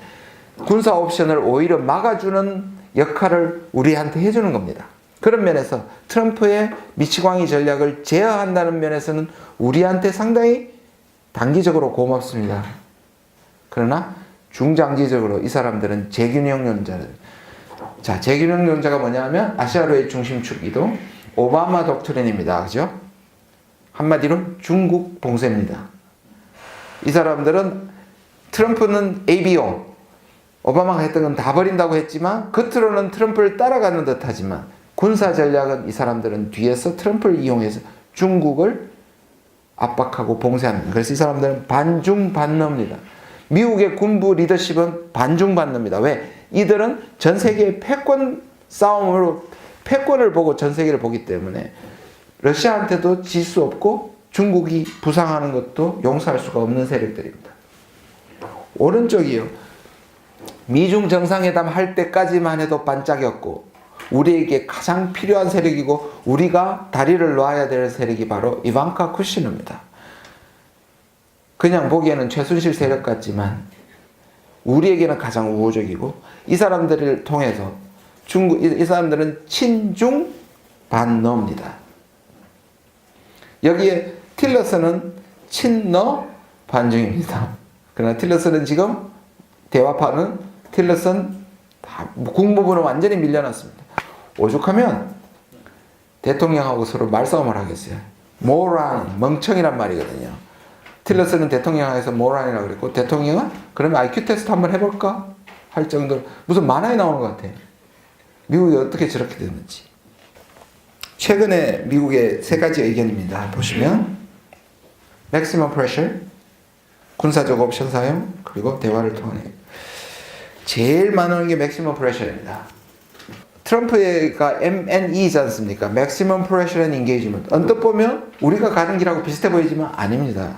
군사 옵션을 오히려 막아주는 역할을 우리한테 해주는 겁니다. 그런 면에서 트럼프의 미치광이 전략을 제어한다는 면에서는 우리한테 상당히 단기적으로 고맙습니다. 그러나 중장기적으로 이 사람들은 재균형론자들. 자, 재균형론자가 뭐냐면 아시아로의 중심축 이동, 오바마 독트린입니다. 그죠? 한마디로 중국 봉쇄입니다. 이 사람들은 트럼프는 ABO, 오바마가 했던 건 다 버린다고 했지만 겉으로는 트럼프를 따라가는 듯 하지만 군사 전략은 이 사람들은 뒤에서 트럼프를 이용해서 중국을 압박하고 봉쇄합니다. 그래서 이 사람들은 반중 반러입니다. 미국의 군부 리더십은 반중 반러입니다. 왜? 이들은 전 세계의 패권 싸움으로 패권을 보고 전 세계를 보기 때문에 러시아한테도 질 수 없고 중국이 부상하는 것도 용서할 수가 없는 세력들입니다. 오른쪽이요. 미중 정상회담 할 때까지만 해도 반짝였고 우리에게 가장 필요한 세력이고 우리가 다리를 놓아야 될 세력이 바로 이방카 쿠시너입니다. 그냥 보기에는 최순실 세력 같지만 우리에게는 가장 우호적이고 이 사람들을 통해서 이 사람들은 친중 반너입니다. 여기에 틸러슨은 친너 반중입니다. 그러나 틸러슨은 지금 대화파는 틸러슨 국무부는 완전히 밀려났습니다. 오죽하면 대통령하고 서로 말싸움을 하겠어요. 모란, 멍청이란 말이거든요. 틸러슨은 대통령에서 모란이라고 그랬고 대통령은 그러면 IQ 테스트 한번 해볼까? 할 정도로 무슨 만화에 나오는 것 같아요. 미국이 어떻게 저렇게 됐는지. 최근에 미국의 세 가지 의견입니다. 보시면 maximum pressure, 군사적 옵션 사용, 그리고 대화를 통해. 제일 많은 게 maximum pressure입니다. 트럼프가 MNE이지 않습니까? maximum pressure and engagement. 언뜻 보면 우리가 가는 길하고 비슷해 보이지만 아닙니다.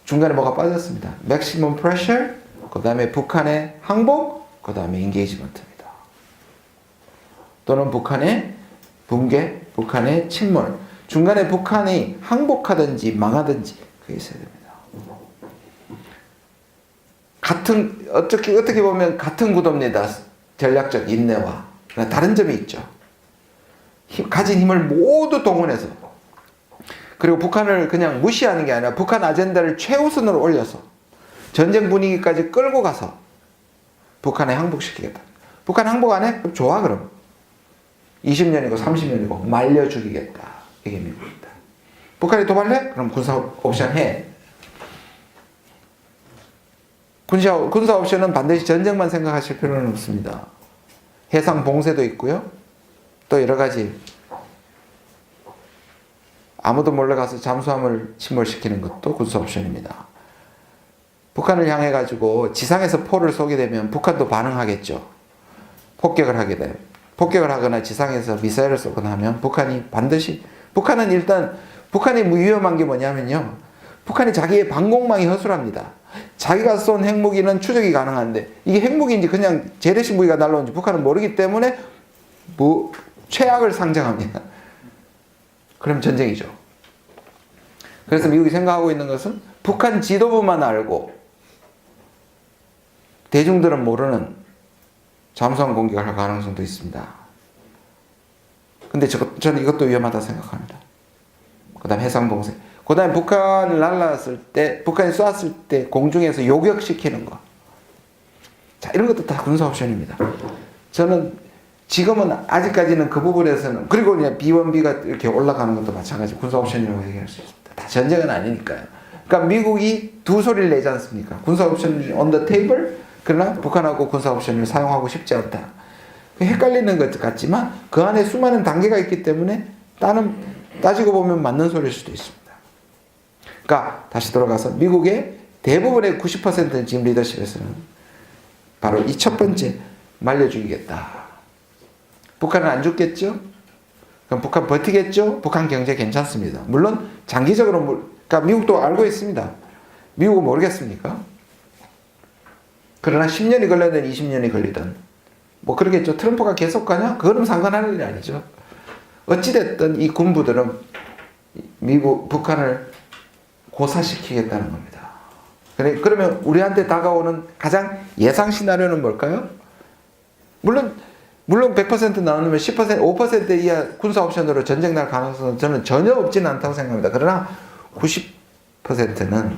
중간에 뭐가 빠졌습니다. maximum pressure, 그 다음에 북한의 항복, 그 다음에 engagement입니다. 또는 북한의 붕괴, 북한의 침몰. 중간에 북한이 항복하든지 망하든지 그게 있어야 됩니다. 어떻게 보면 같은 구도입니다. 전략적 인내와. 그러나 다른 점이 있죠. 가진 힘을 모두 동원해서. 그리고 북한을 그냥 무시하는 게 아니라 북한 아젠다를 최우선으로 올려서 전쟁 분위기까지 끌고 가서 북한에 항복시키겠다. 북한 항복 안 해? 그럼 좋아, 그럼. 20년이고 30년이고 말려 죽이겠다. 이게 미국입니다. 북한이 도발해? 그럼 군사 옵션 해. 군사 옵션은 반드시 전쟁만 생각하실 필요는 없습니다. 해상 봉쇄도 있고요. 또 여러 가지 아무도 몰래 가서 잠수함을 침몰시키는 것도 군사 옵션입니다. 북한을 향해 가지고 지상에서 포를 쏘게 되면 북한도 반응하겠죠. 폭격을 하게 돼요. 폭격을 하거나 지상에서 미사일을 쏘거나 하면 북한은 일단 북한이 위험한 게 뭐냐면요. 북한이 자기의 방공망이 허술합니다. 자기가 쏜 핵무기는 추적이 가능한데 이게 핵무기인지 그냥 재래식 무기가 날라온지 북한은 모르기 때문에 최악을 상정합니다. 그럼 전쟁이죠. 그래서 미국이 생각하고 있는 것은 북한 지도부만 알고 대중들은 모르는 잠수함 공격을 할 가능성도 있습니다. 근데 저는 이것도 위험하다 생각합니다. 그 다음 해상봉쇄. 그 다음에 북한을 날라왔을 때, 북한이 쏘았을 때 공중에서 요격시키는 거. 자, 이런 것도 다 군사 옵션입니다. 저는 지금은 아직까지는 그 부분에서는, 그리고 그냥 B1B가 이렇게 올라가는 것도 마찬가지 군사 옵션이라고 얘기할 수 있습니다. 다 전쟁은 아니니까요. 그러니까 미국이 두 소리를 내지 않습니까? 군사 옵션이 on the table, 그러나 북한하고 군사 옵션을 사용하고 싶지 않다. 헷갈리는 것 같지만 그 안에 수많은 단계가 있기 때문에 따지고 보면 맞는 소리일 수도 있습니다. 그러니까 다시 돌아가서 미국의 대부분의 90%는 지금 리더십에서는 바로 이 첫 번째 말려 죽이겠다. 북한은 안 죽겠죠? 그럼 북한 버티겠죠? 북한 경제 괜찮습니다. 물론 장기적으로 그러니까 미국도 알고 있습니다. 미국은 모르겠습니까? 그러나 10년이 걸리든 20년이 걸리든 뭐 그러겠죠. 트럼프가 계속 가냐? 그거는 상관하는 일이 아니죠. 어찌됐든 이 군부들은 북한을 고사시키겠다는 겁니다. 그러면 우리한테 다가오는 가장 예상 시나리오는 뭘까요? 물론 100% 나누면 10%, 5% 이하 군사 옵션으로 전쟁 날 가능성은 저는 전혀 없지는 않다고 생각합니다. 그러나 90%는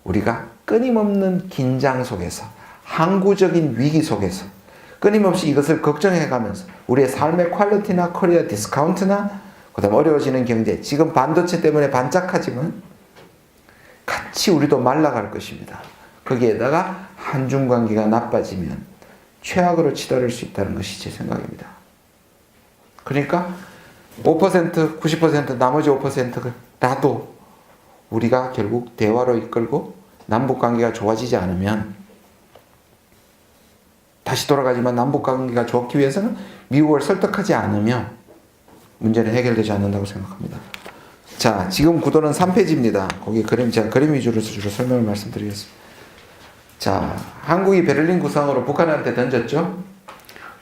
우리가 끊임없는 긴장 속에서, 항구적인 위기 속에서 끊임없이 이것을 걱정해가면서 우리의 삶의 퀄리티나 커리어 디스카운트나 그다음 어려워지는 경제, 지금 반도체 때문에 반짝하지만 같이 우리도 말라갈 것입니다. 거기에다가 한중 관계가 나빠지면 최악으로 치달을 수 있다는 것이 제 생각입니다. 그러니까 5%, 90% 나머지 5%라도 우리가 결국 대화로 이끌고 남북 관계가 좋아지지 않으면, 다시 돌아가지만 남북 관계가 좋기 위해서는 미국을 설득하지 않으면 문제는 해결되지 않는다고 생각합니다. 자, 지금 구도는 3페이지입니다. 거기 제가 그림 위주로 주로 설명을 말씀드리겠습니다. 자, 한국이 베를린 구상으로 북한한테 던졌죠?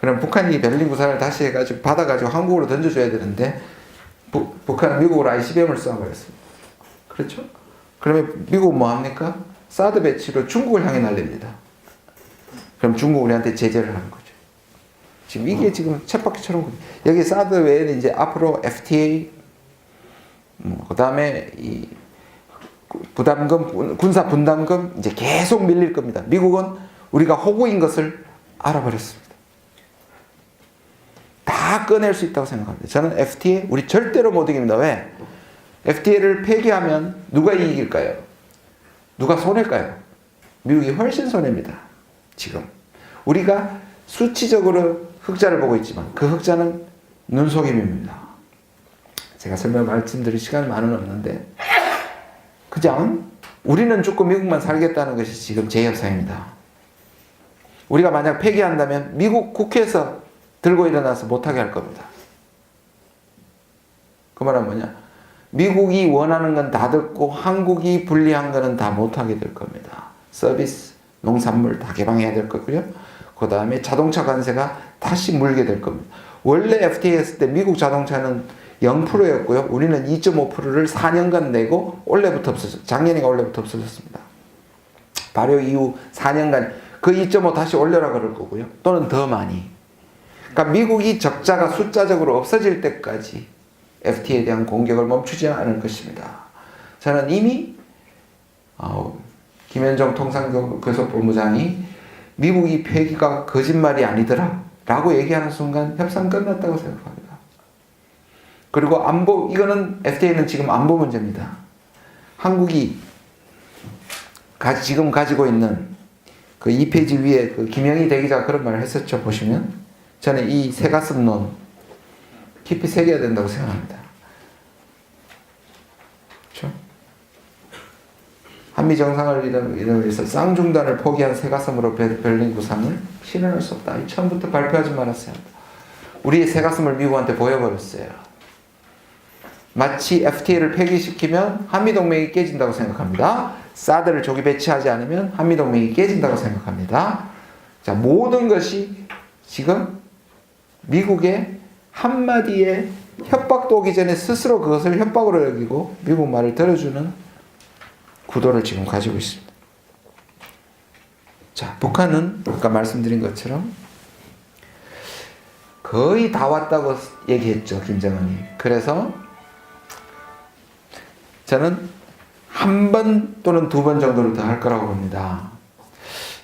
그럼 북한이 베를린 구상을 다시 해가지고 받아가지고 한국으로 던져줘야 되는데 북한은 미국으로 ICBM을 쏴버렸습니다. 그렇죠? 그러면 미국은 뭐 합니까? 사드 배치로 중국을 향해 날립니다. 그럼 중국 우리한테 제재를 하는 거죠. 지금 이게 지금 쳇바퀴처럼 여기 사드 외에는 이제 앞으로 FTA 그다음에 이 부담금, 군사 분담금 이제 계속 밀릴 겁니다. 미국은 우리가 호구인 것을 알아버렸습니다. 다 꺼낼 수 있다고 생각합니다. 저는 FTA 우리 절대로 못 이깁니다. 왜? FTA를 폐기하면 누가 이길까요? 누가 손해일까요? 미국이 훨씬 손해입니다. 지금 우리가 수치적으로 흑자를 보고 있지만 그 흑자는 눈속임입니다. 제가 설명 말씀드릴 시간은 많은 없는데 그냥 우리는 죽고 미국만 살겠다는 것이 지금 제 협상입니다. 우리가 만약 폐기한다면 미국 국회에서 들고 일어나서 못하게 할 겁니다. 그 말은 뭐냐? 미국이 원하는 건 다 듣고 한국이 불리한 거는 다 못하게 될 겁니다. 서비스, 농산물 다 개방해야 될 거고요. 그 다음에 자동차 관세가 다시 물게 될 겁니다. 원래 FTA 했을 때 미국 자동차는 0%였고요. 우리는 2.5%를 4년간 내고 올해부터 없어졌어요. 작년인가 올해부터 없어졌습니다. 발효 이후 4년간 그 2.5 다시 올려라 그럴 거고요. 또는 더 많이. 그러니까 미국이 적자가 숫자적으로 없어질 때까지 FTA에 대한 공격을 멈추지 않을 것입니다. 저는 이미 김현정 통상교섭본부장이 미국이 폐기가 거짓말이 아니더라 라고 얘기하는 순간 협상 끝났다고 생각합니다. 그리고 안보, 이거는 FTA는 지금 안보 문제입니다. 한국이 지금 가지고 있는 그 2페이지 위에 그 김영희 대기자가 그런 말을 했었죠. 보시면 저는 이 새가슴론 깊이 새겨야 된다고 생각합니다. 그렇죠? 한미 정상을 위해서 쌍중단을 포기한 새가슴으로 베를린 구상을 실현할 수 없다. 처음부터 발표하지 말았어야 한다. 우리의 새가슴을 미국한테 보여버렸어요. 마치 FTA를 폐기시키면 한미동맹이 깨진다고 생각합니다. 사드를 조기 배치하지 않으면 한미동맹이 깨진다고 생각합니다. 자, 모든 것이 지금 미국의 한마디의 협박도 오기 전에 스스로 그것을 협박으로 여기고 미국 말을 들어주는 구도를 지금 가지고 있습니다. 자, 북한은 아까 말씀드린 것처럼 거의 다 왔다고 얘기했죠. 김정은이. 그래서 저는 한 번 또는 두 번 정도를 더 할 거라고 봅니다.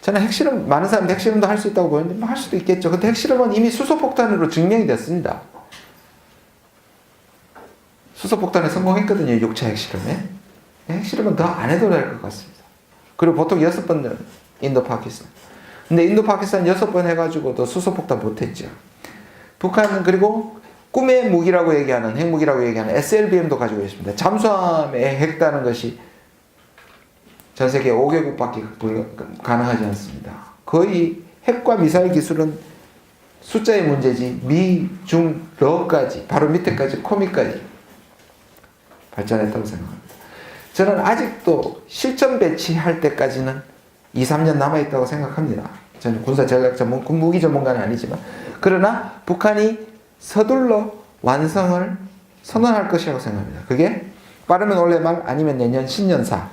저는 핵실험, 많은 사람들이 핵실험도 할 수 있다고 보는데 뭐 할 수도 있겠죠. 근데 핵실험은 이미 수소폭탄으로 증명이 됐습니다. 수소폭탄에 성공했거든요. 6차 핵실험에. 핵실험은 더 안 해도 될 것 같습니다. 그리고 보통 6번 인도 파키스탄. 근데 인도 파키스탄 6번 해가지고도 수소폭탄 못했죠. 북한은 그리고 꿈의 무기라고 얘기하는, 핵무기라고 얘기하는 SLBM도 가지고 있습니다. 잠수함에 핵다는 것이 전 세계 5개국밖에 가능하지 않습니다. 거의 핵과 미사일 기술은 숫자의 문제지 미, 중, 러까지 바로 밑에까지 코미까지 발전했다고 생각합니다. 저는 아직도 실전 배치할 때까지는 2, 3년 남아있다고 생각합니다. 저는 군사 전략 전문, 무기 전문가는 아니지만 그러나 북한이 서둘러 완성을 선언할 것이라고 생각합니다. 그게 빠르면 올해 말 아니면 내년 신년사.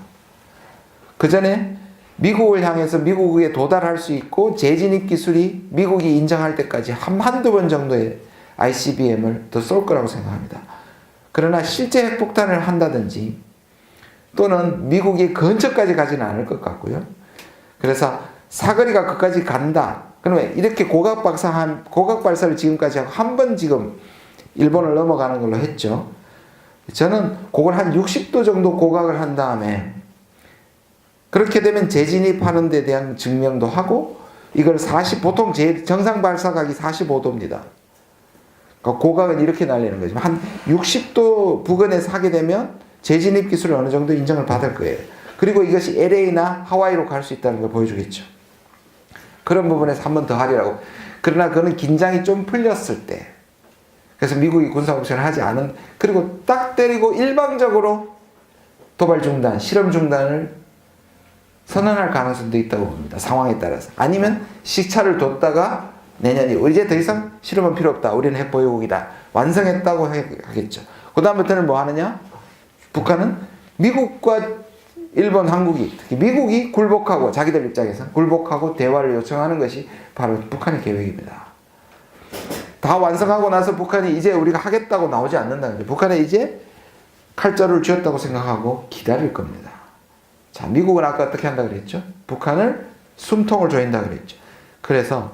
그 전에 미국을 향해서 미국에 도달할 수 있고 재진입 기술이 미국이 인정할 때까지 한두 번 정도의 ICBM을 더 쏠 거라고 생각합니다. 그러나 실제 핵폭탄을 한다든지 또는 미국이 근처까지 가지는 않을 것 같고요. 그래서 사거리가 끝까지 간다. 그러면 이렇게 고각 발사를 지금까지 하고 한 번 지금 일본을 넘어가는 걸로 했죠. 저는 그걸 한 60도 정도 고각을 한 다음에 그렇게 되면 재진입하는 데 대한 증명도 하고 이걸 보통 정상 발사각이 45도입니다. 그러니까 고각은 이렇게 날리는 거죠. 한 60도 부근에서 하게 되면 재진입 기술을 어느 정도 인정을 받을 거예요. 그리고 이것이 LA나 하와이로 갈 수 있다는 걸 보여주겠죠. 그런 부분에서 한 번 더 하리라고. 그러나 그는 긴장이 좀 풀렸을 때. 그래서 미국이 군사옵션을 하지 않은, 그리고 딱 때리고 일방적으로 도발 중단, 실험 중단을 선언할 가능성도 있다고 봅니다. 상황에 따라서. 아니면 시차를 뒀다가 내년이 이제 더 이상 실험은 필요 없다. 우리는 핵보유국이다. 완성했다고 하겠죠. 그 다음부터는 뭐 하느냐? 북한은 미국과 일본, 한국이, 특히 미국이 굴복하고, 자기들 입장에서 굴복하고 대화를 요청하는 것이 바로 북한의 계획입니다. 다 완성하고 나서 북한이 이제 우리가 하겠다고 나오지 않는다는 거죠. 북한에 이제 칼자루를 쥐었다고 생각하고 기다릴 겁니다. 자, 미국은 아까 어떻게 한다 그랬죠? 북한을 숨통을 조인다 그랬죠. 그래서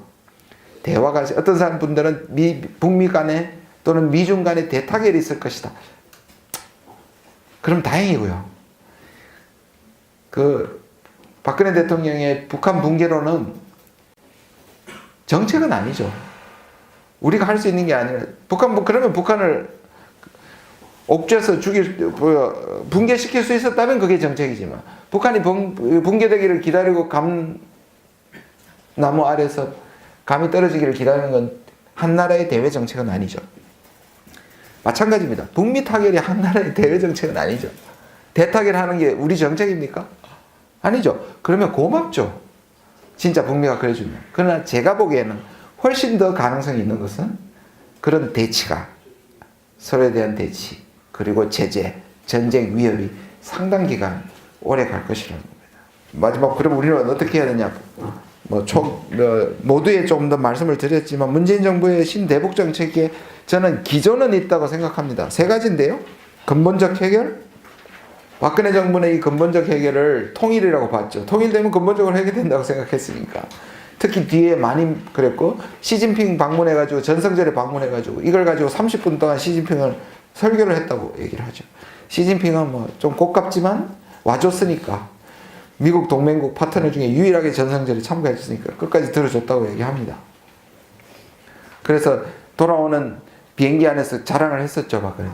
대화가, 어떤 사람 분들은 북미 간에 또는 미중 간에 대타결이 있을 것이다. 그럼 다행이고요. 박근혜 대통령의 북한 붕괴론은 정책은 아니죠. 우리가 할 수 있는 게 아니라, 그러면 북한을 옥죄서 붕괴시킬 수 있었다면 그게 정책이지만, 북한이 붕괴되기를 기다리고 감나무 아래서 감이 떨어지기를 기다리는 건 한 나라의 대외 정책은 아니죠. 마찬가지입니다. 북미 타결이 한 나라의 대외 정책은 아니죠. 대타결 하는 게 우리 정책입니까? 아니죠. 그러면 고맙죠. 진짜 북미가 그래주면. 그러나 제가 보기에는 훨씬 더 가능성이 있는 것은 그런 대치가, 서로에 대한 대치, 그리고 제재, 전쟁 위협이 상당 기간 오래 갈 것이라는 겁니다. 마지막, 그럼 우리는 어떻게 해야 되냐? 모두에 좀 더 말씀을 드렸지만, 문재인 정부의 신대북 정책에 저는 기조는 있다고 생각합니다. 세 가지인데요. 근본적 해결. 박근혜 정부는 이 근본적 해결을 통일이라고 봤죠. 통일되면 근본적으로 해결된다고 생각했으니까. 특히 뒤에 많이 그랬고, 시진핑 방문해가지고, 전성절에 방문해가지고, 이걸 가지고 30분 동안 시진핑을 설교를 했다고 얘기를 하죠. 시진핑은 좀 고깝지만 와줬으니까, 미국 동맹국 파트너 중에 유일하게 전성절에 참가했으니까 끝까지 들어줬다고 얘기합니다. 그래서 돌아오는 비행기 안에서 자랑을 했었죠, 박근혜.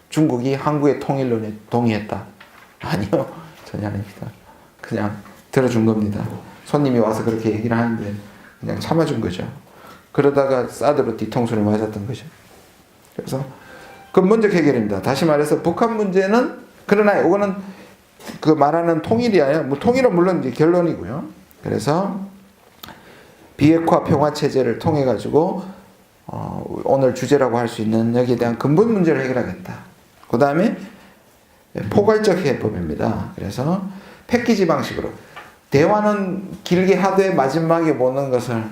중국이 한국의 통일론에 동의했다. 아니요, 전혀 아닙니다. 그냥 들어준 겁니다. 손님이 와서 그렇게 얘기를 하는데 그냥 참아준 거죠. 그러다가 사드로 뒤통수를 맞았던 거죠. 그래서 근본적 해결입니다. 다시 말해서 북한 문제는, 그러나 이거는 말하는 통일이 아니라, 통일은 물론 이제 결론이고요. 그래서 비핵화 평화 체제를 통해 가지고 오늘 주제라고 할 수 있는 여기에 대한 근본 문제를 해결하겠다. 그 다음에 포괄적 해법입니다. 그래서 패키지 방식으로, 대화는 길게 하되 마지막에 보는 것을,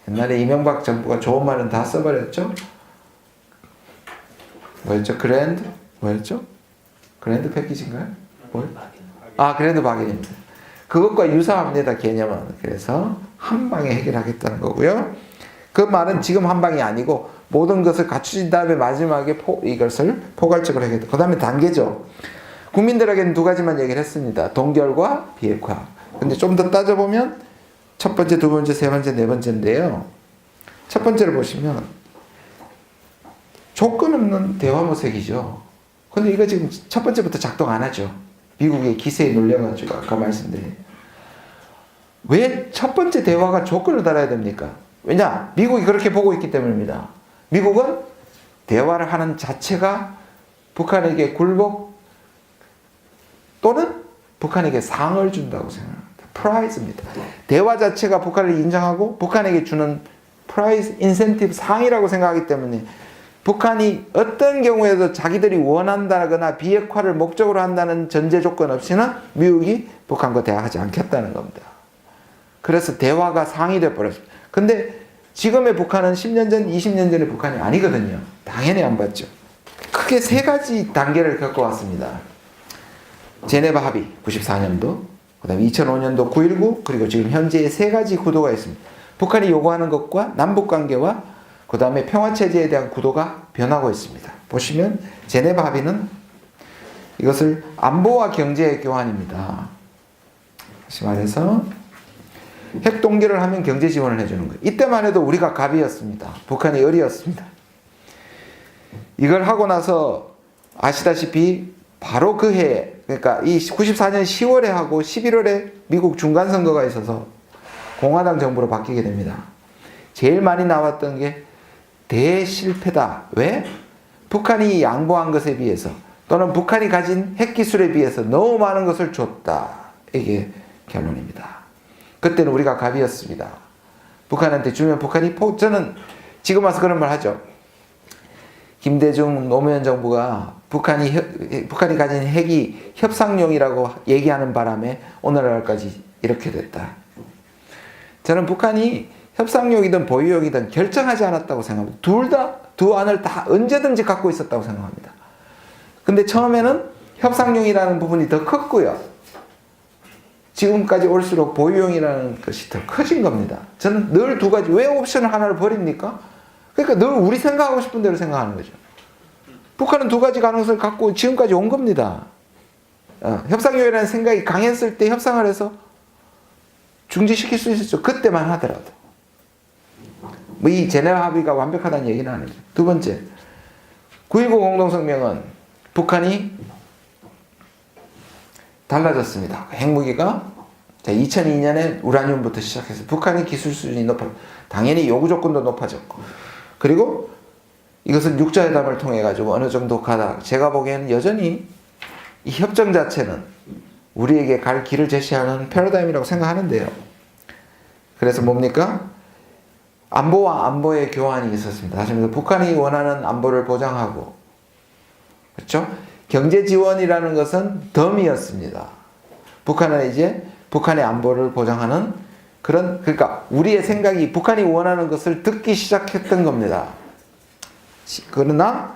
옛날에 이명박 정부가 좋은 말은 다 써버렸죠. 뭐였죠? 뭐였죠? 그랜드 패키지인가요? 그랜드 바겐입니다. 그것과 유사합니다, 개념은. 그래서 한 방에 해결하겠다는 거고요. 그 말은 지금 한 방이 아니고 모든 것을 갖추신 다음에 마지막에 이것을 포괄적으로 해결했다. 그 다음에 단계죠. 국민들에게는 두 가지만 얘기를 했습니다. 동결과 비핵화. 근데 좀 더 따져보면 첫 번째, 두 번째, 세 번째, 네 번째인데요. 첫 번째를 보시면 조건 없는 대화 모색이죠. 근데 이거 지금 첫 번째부터 작동 안 하죠. 미국의 기세에 놀려가지고 아까 말씀드린. 왜 첫 번째 대화가 조건을 달아야 됩니까? 왜냐? 미국이 그렇게 보고 있기 때문입니다. 미국은 대화를 하는 자체가 북한에게 굴복 또는 북한에게 상을 준다고 생각합니다. 프라이즈입니다. 대화 자체가 북한을 인정하고 북한에게 주는 프라이즈, 인센티브, 상이라고 생각하기 때문에 북한이 어떤 경우에도 자기들이 원한다거나 비핵화를 목적으로 한다는 전제 조건 없이는 미국이 북한과 대화하지 않겠다는 겁니다. 그래서 대화가 상이 되어버렸습니다. 근데 지금의 북한은 10년 전, 20년 전의 북한이 아니거든요. 당연히 안 받죠. 크게 세 가지 단계를 겪어왔습니다. 제네바 합의 94년도, 그 다음에 2005년도 9.19, 그리고 지금 현재의 세 가지 구도가 있습니다. 북한이 요구하는 것과 남북관계와 그 다음에 평화체제에 대한 구도가 변하고 있습니다. 보시면 제네바 합의는 이것을 안보와 경제의 교환입니다. 다시 말해서 핵 동결을 하면 경제 지원을 해주는 거예요. 이때만 해도 우리가 갑이었습니다. 북한이 을이었습니다. 이걸 하고 나서 아시다시피 바로 그 해에, 그러니까 이 94년 10월에 하고 11월에 미국 중간선거가 있어서 공화당 정부로 바뀌게 됩니다. 제일 많이 나왔던 게 대실패다. 왜? 북한이 양보한 것에 비해서 또는 북한이 가진 핵기술에 비해서 너무 많은 것을 줬다. 이게 결론입니다. 그때는 우리가 갑이었습니다. 북한한테 주면 북한이 저는 지금 와서 그런 말 하죠. 김대중 노무현 정부가 북한이 가진 핵이 협상용이라고 얘기하는 바람에 오늘날까지 이렇게 됐다. 저는 북한이 협상용이든 보유용이든 결정하지 않았다고 생각합니다. 두 안을 다 언제든지 갖고 있었다고 생각합니다. 근데 처음에는 협상용이라는 부분이 더 컸고요. 지금까지 올수록 보유용이라는 것이 더 커진 겁니다. 저는 늘 두 가지, 왜 옵션을 하나를 버립니까? 그러니까 늘 우리 생각하고 싶은 대로 생각하는 거죠. 북한은 두 가지 가능성을 갖고 지금까지 온 겁니다. 협상용이라는 생각이 강했을 때 협상을 해서 중지시킬 수 있었죠. 그때만 하더라도. 뭐 이 제네바 합의가 완벽하다는 얘기는 아니죠. 두 번째, 9.19 공동성명은 북한이 달라졌습니다. 핵무기가 2002년에 우라늄부터 시작해서 북한의 기술 수준이 당연히 요구 조건도 높아졌고, 그리고 이것은 육자회담을 통해 가지고 어느 정도 가다, 제가 보기에는 여전히 이 협정 자체는 우리에게 갈 길을 제시하는 패러다임이라고 생각하는데요. 그래서 뭡니까? 안보와 안보의 교환이 있었습니다. 다시 말해서 북한이 원하는 안보를 보장하고, 그렇죠? 경제 지원이라는 것은 덤이었습니다. 북한은 이제 북한의 안보를 보장하는 그러니까 우리의 생각이 북한이 원하는 것을 듣기 시작했던 겁니다. 그러나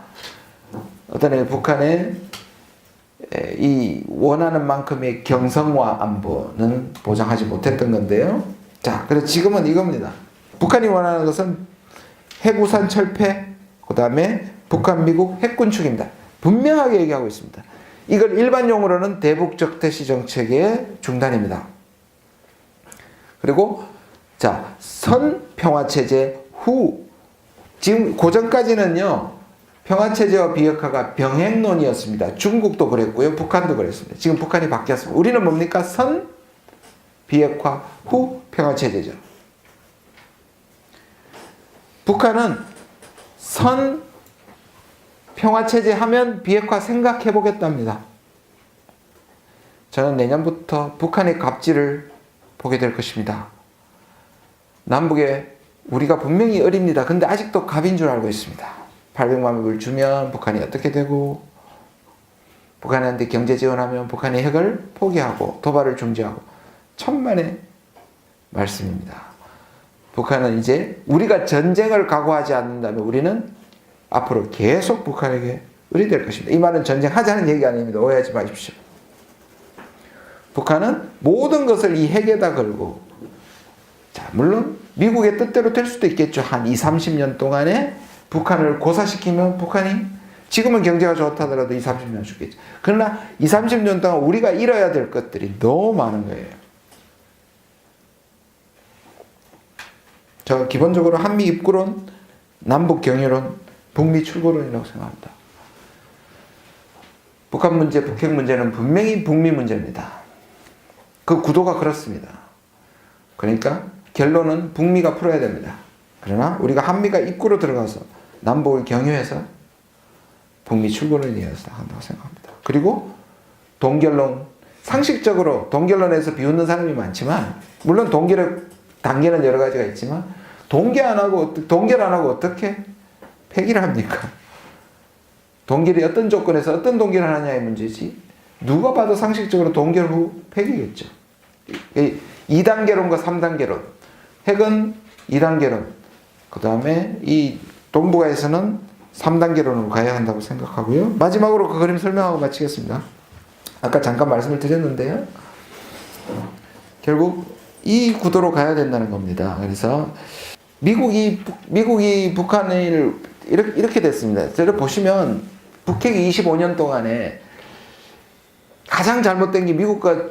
어떤 북한의 이 원하는 만큼의 경성화 안보는 보장하지 못했던 건데요. 자, 그래서 지금은 이겁니다. 북한이 원하는 것은 핵우산 철폐, 그 다음에 북한 미국 핵군축입니다. 분명하게 얘기하고 있습니다. 이걸 일반 용어로는 대북적 대시 정책의 중단입니다. 그리고 자, 선 평화체제 후, 지금 고전까지는요, 평화체제와 비핵화가 병행론이었습니다. 중국도 그랬고요, 북한도 그랬습니다. 지금 북한이 바뀌었습니다. 우리는 뭡니까? 선 비핵화 후 평화체제죠. 북한은 선 평화체제 하면 비핵화 생각해 보겠답니다. 저는 내년부터 북한의 갑질을 보게 될 것입니다. 남북에 우리가 분명히 어립니다. 근데 아직도 갑인 줄 알고 있습니다. 800만 불 주면 북한이 어떻게 되고, 북한한테 경제 지원하면 북한의 핵을 포기하고 도발을 중지하고, 천만의 말씀입니다. 북한은 이제 우리가 전쟁을 각오하지 않는다면 우리는 앞으로 계속 북한에게 의리될 것입니다. 이 말은 전쟁하자는 얘기 아닙니다. 오해하지 마십시오. 북한은 모든 것을 이 핵에다 걸고, 자, 물론 미국의 뜻대로 될 수도 있겠죠. 한 20, 30년 동안에 북한을 고사시키면 북한이 지금은 경제가 좋다더라도 20, 30년 죽겠죠. 그러나 20, 30년 동안 우리가 잃어야 될 것들이 너무 많은 거예요. 저 기본적으로 한미 입구론, 남북 경유론, 북미 출구론이라고 생각합니다. 북한 문제, 북핵 문제는 분명히 북미 문제입니다. 그 구도가 그렇습니다. 그러니까 결론은 북미가 풀어야 됩니다. 그러나 우리가 한미가 입구로 들어가서 남북을 경유해서 북미 출구론을 이어서 한다고 생각합니다. 그리고 동결론, 상식적으로 동결론에서 비웃는 사람이 많지만, 물론 동결의 단계는 여러 가지가 있지만, 동결 안 하고 어떻게 폐기를 합니까? 동결이 어떤 조건에서 어떤 동결을 하느냐의 문제지, 누가 봐도 상식적으로 동결 후 폐기겠죠. 2단계론과 3단계론, 핵은 2단계론, 그 다음에 이 동북아에서는 3단계론으로 가야 한다고 생각하고요. 마지막으로 그 그림 설명하고 마치겠습니다. 아까 잠깐 말씀을 드렸는데요. 결국 이 구도로 가야 된다는 겁니다. 그래서 미국이 북한을 이렇게 됐습니다. 저를 보시면 북핵이 25년 동안에 가장 잘못된 게 미국과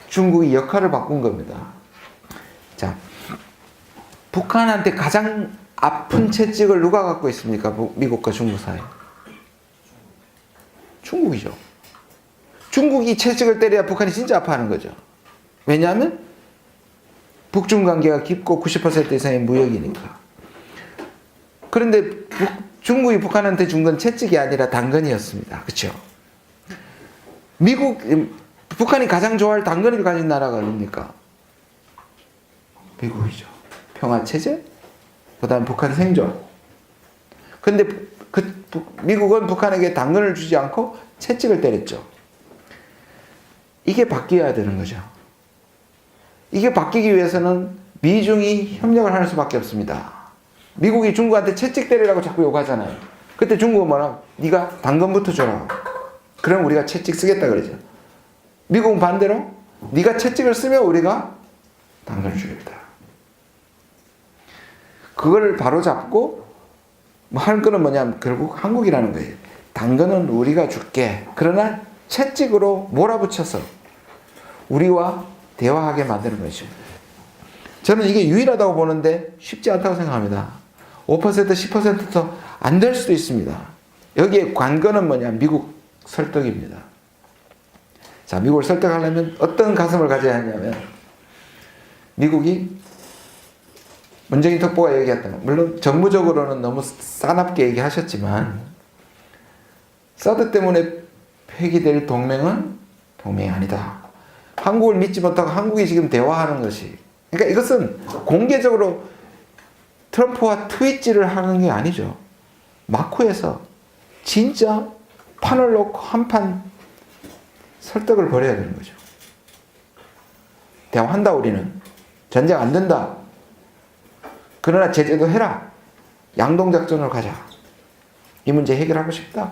중국이 역할을 바꾼 겁니다. 자, 북한한테 가장 아픈 채찍을 누가 갖고 있습니까? 미국과 중국 사이. 중국이죠. 중국이 채찍을 때려야 북한이 진짜 아파하는 거죠. 왜냐하면 북중 관계가 깊고 90% 이상의 무역이니까. 그런데 중국이 북한한테 준 건 채찍이 아니라 당근이었습니다. 그렇죠? 북한이 가장 좋아할 당근을 가진 나라가 어딥니까? 미국이죠. 평화체제, 그 다음 북한 생존. 근데 미국은 북한에게 당근을 주지 않고 채찍을 때렸죠. 이게 바뀌어야 되는 거죠. 이게 바뀌기 위해서는 미중이 협력을 할 수밖에 없습니다. 미국이 중국한테 채찍 때리라고 자꾸 요구하잖아요. 그때 중국은 뭐라? 네가 당근부터 줘라. 그럼 우리가 채찍 쓰겠다 그러죠. 미국은 반대로 네가 채찍을 쓰면 우리가 당근을 주겠다. 그걸 바로 잡고 뭐 할 거는 뭐냐면 결국 한국이라는 거예요. 당근은 우리가 줄게. 그러나 채찍으로 몰아붙여서 우리와 대화하게 만드는 것이죠. 저는 이게 유일하다고 보는데 쉽지 않다고 생각합니다. 5% 10%도 안 될 수도 있습니다. 여기에 관건은 뭐냐? 미국 설득입니다. 자, 미국을 설득하려면 어떤 가슴을 가져야 하냐면 미국이 문재인 특보가 얘기했던 거, 물론 정무적으로는 너무 싸납게 얘기하셨지만 사드 때문에 폐기될 동맹은 동맹이 아니다. 한국을 믿지 못하고 한국이 지금 대화하는 것이, 그러니까 이것은 공개적으로 트럼프와 트윗질을 하는 게 아니죠. 마쿠에서 진짜 판을 놓고 한판 설득을 벌여야 되는 거죠. 대화한다 우리는. 전쟁 안 된다. 그러나 제재도 해라. 양동작전으로 가자. 이 문제 해결하고 싶다.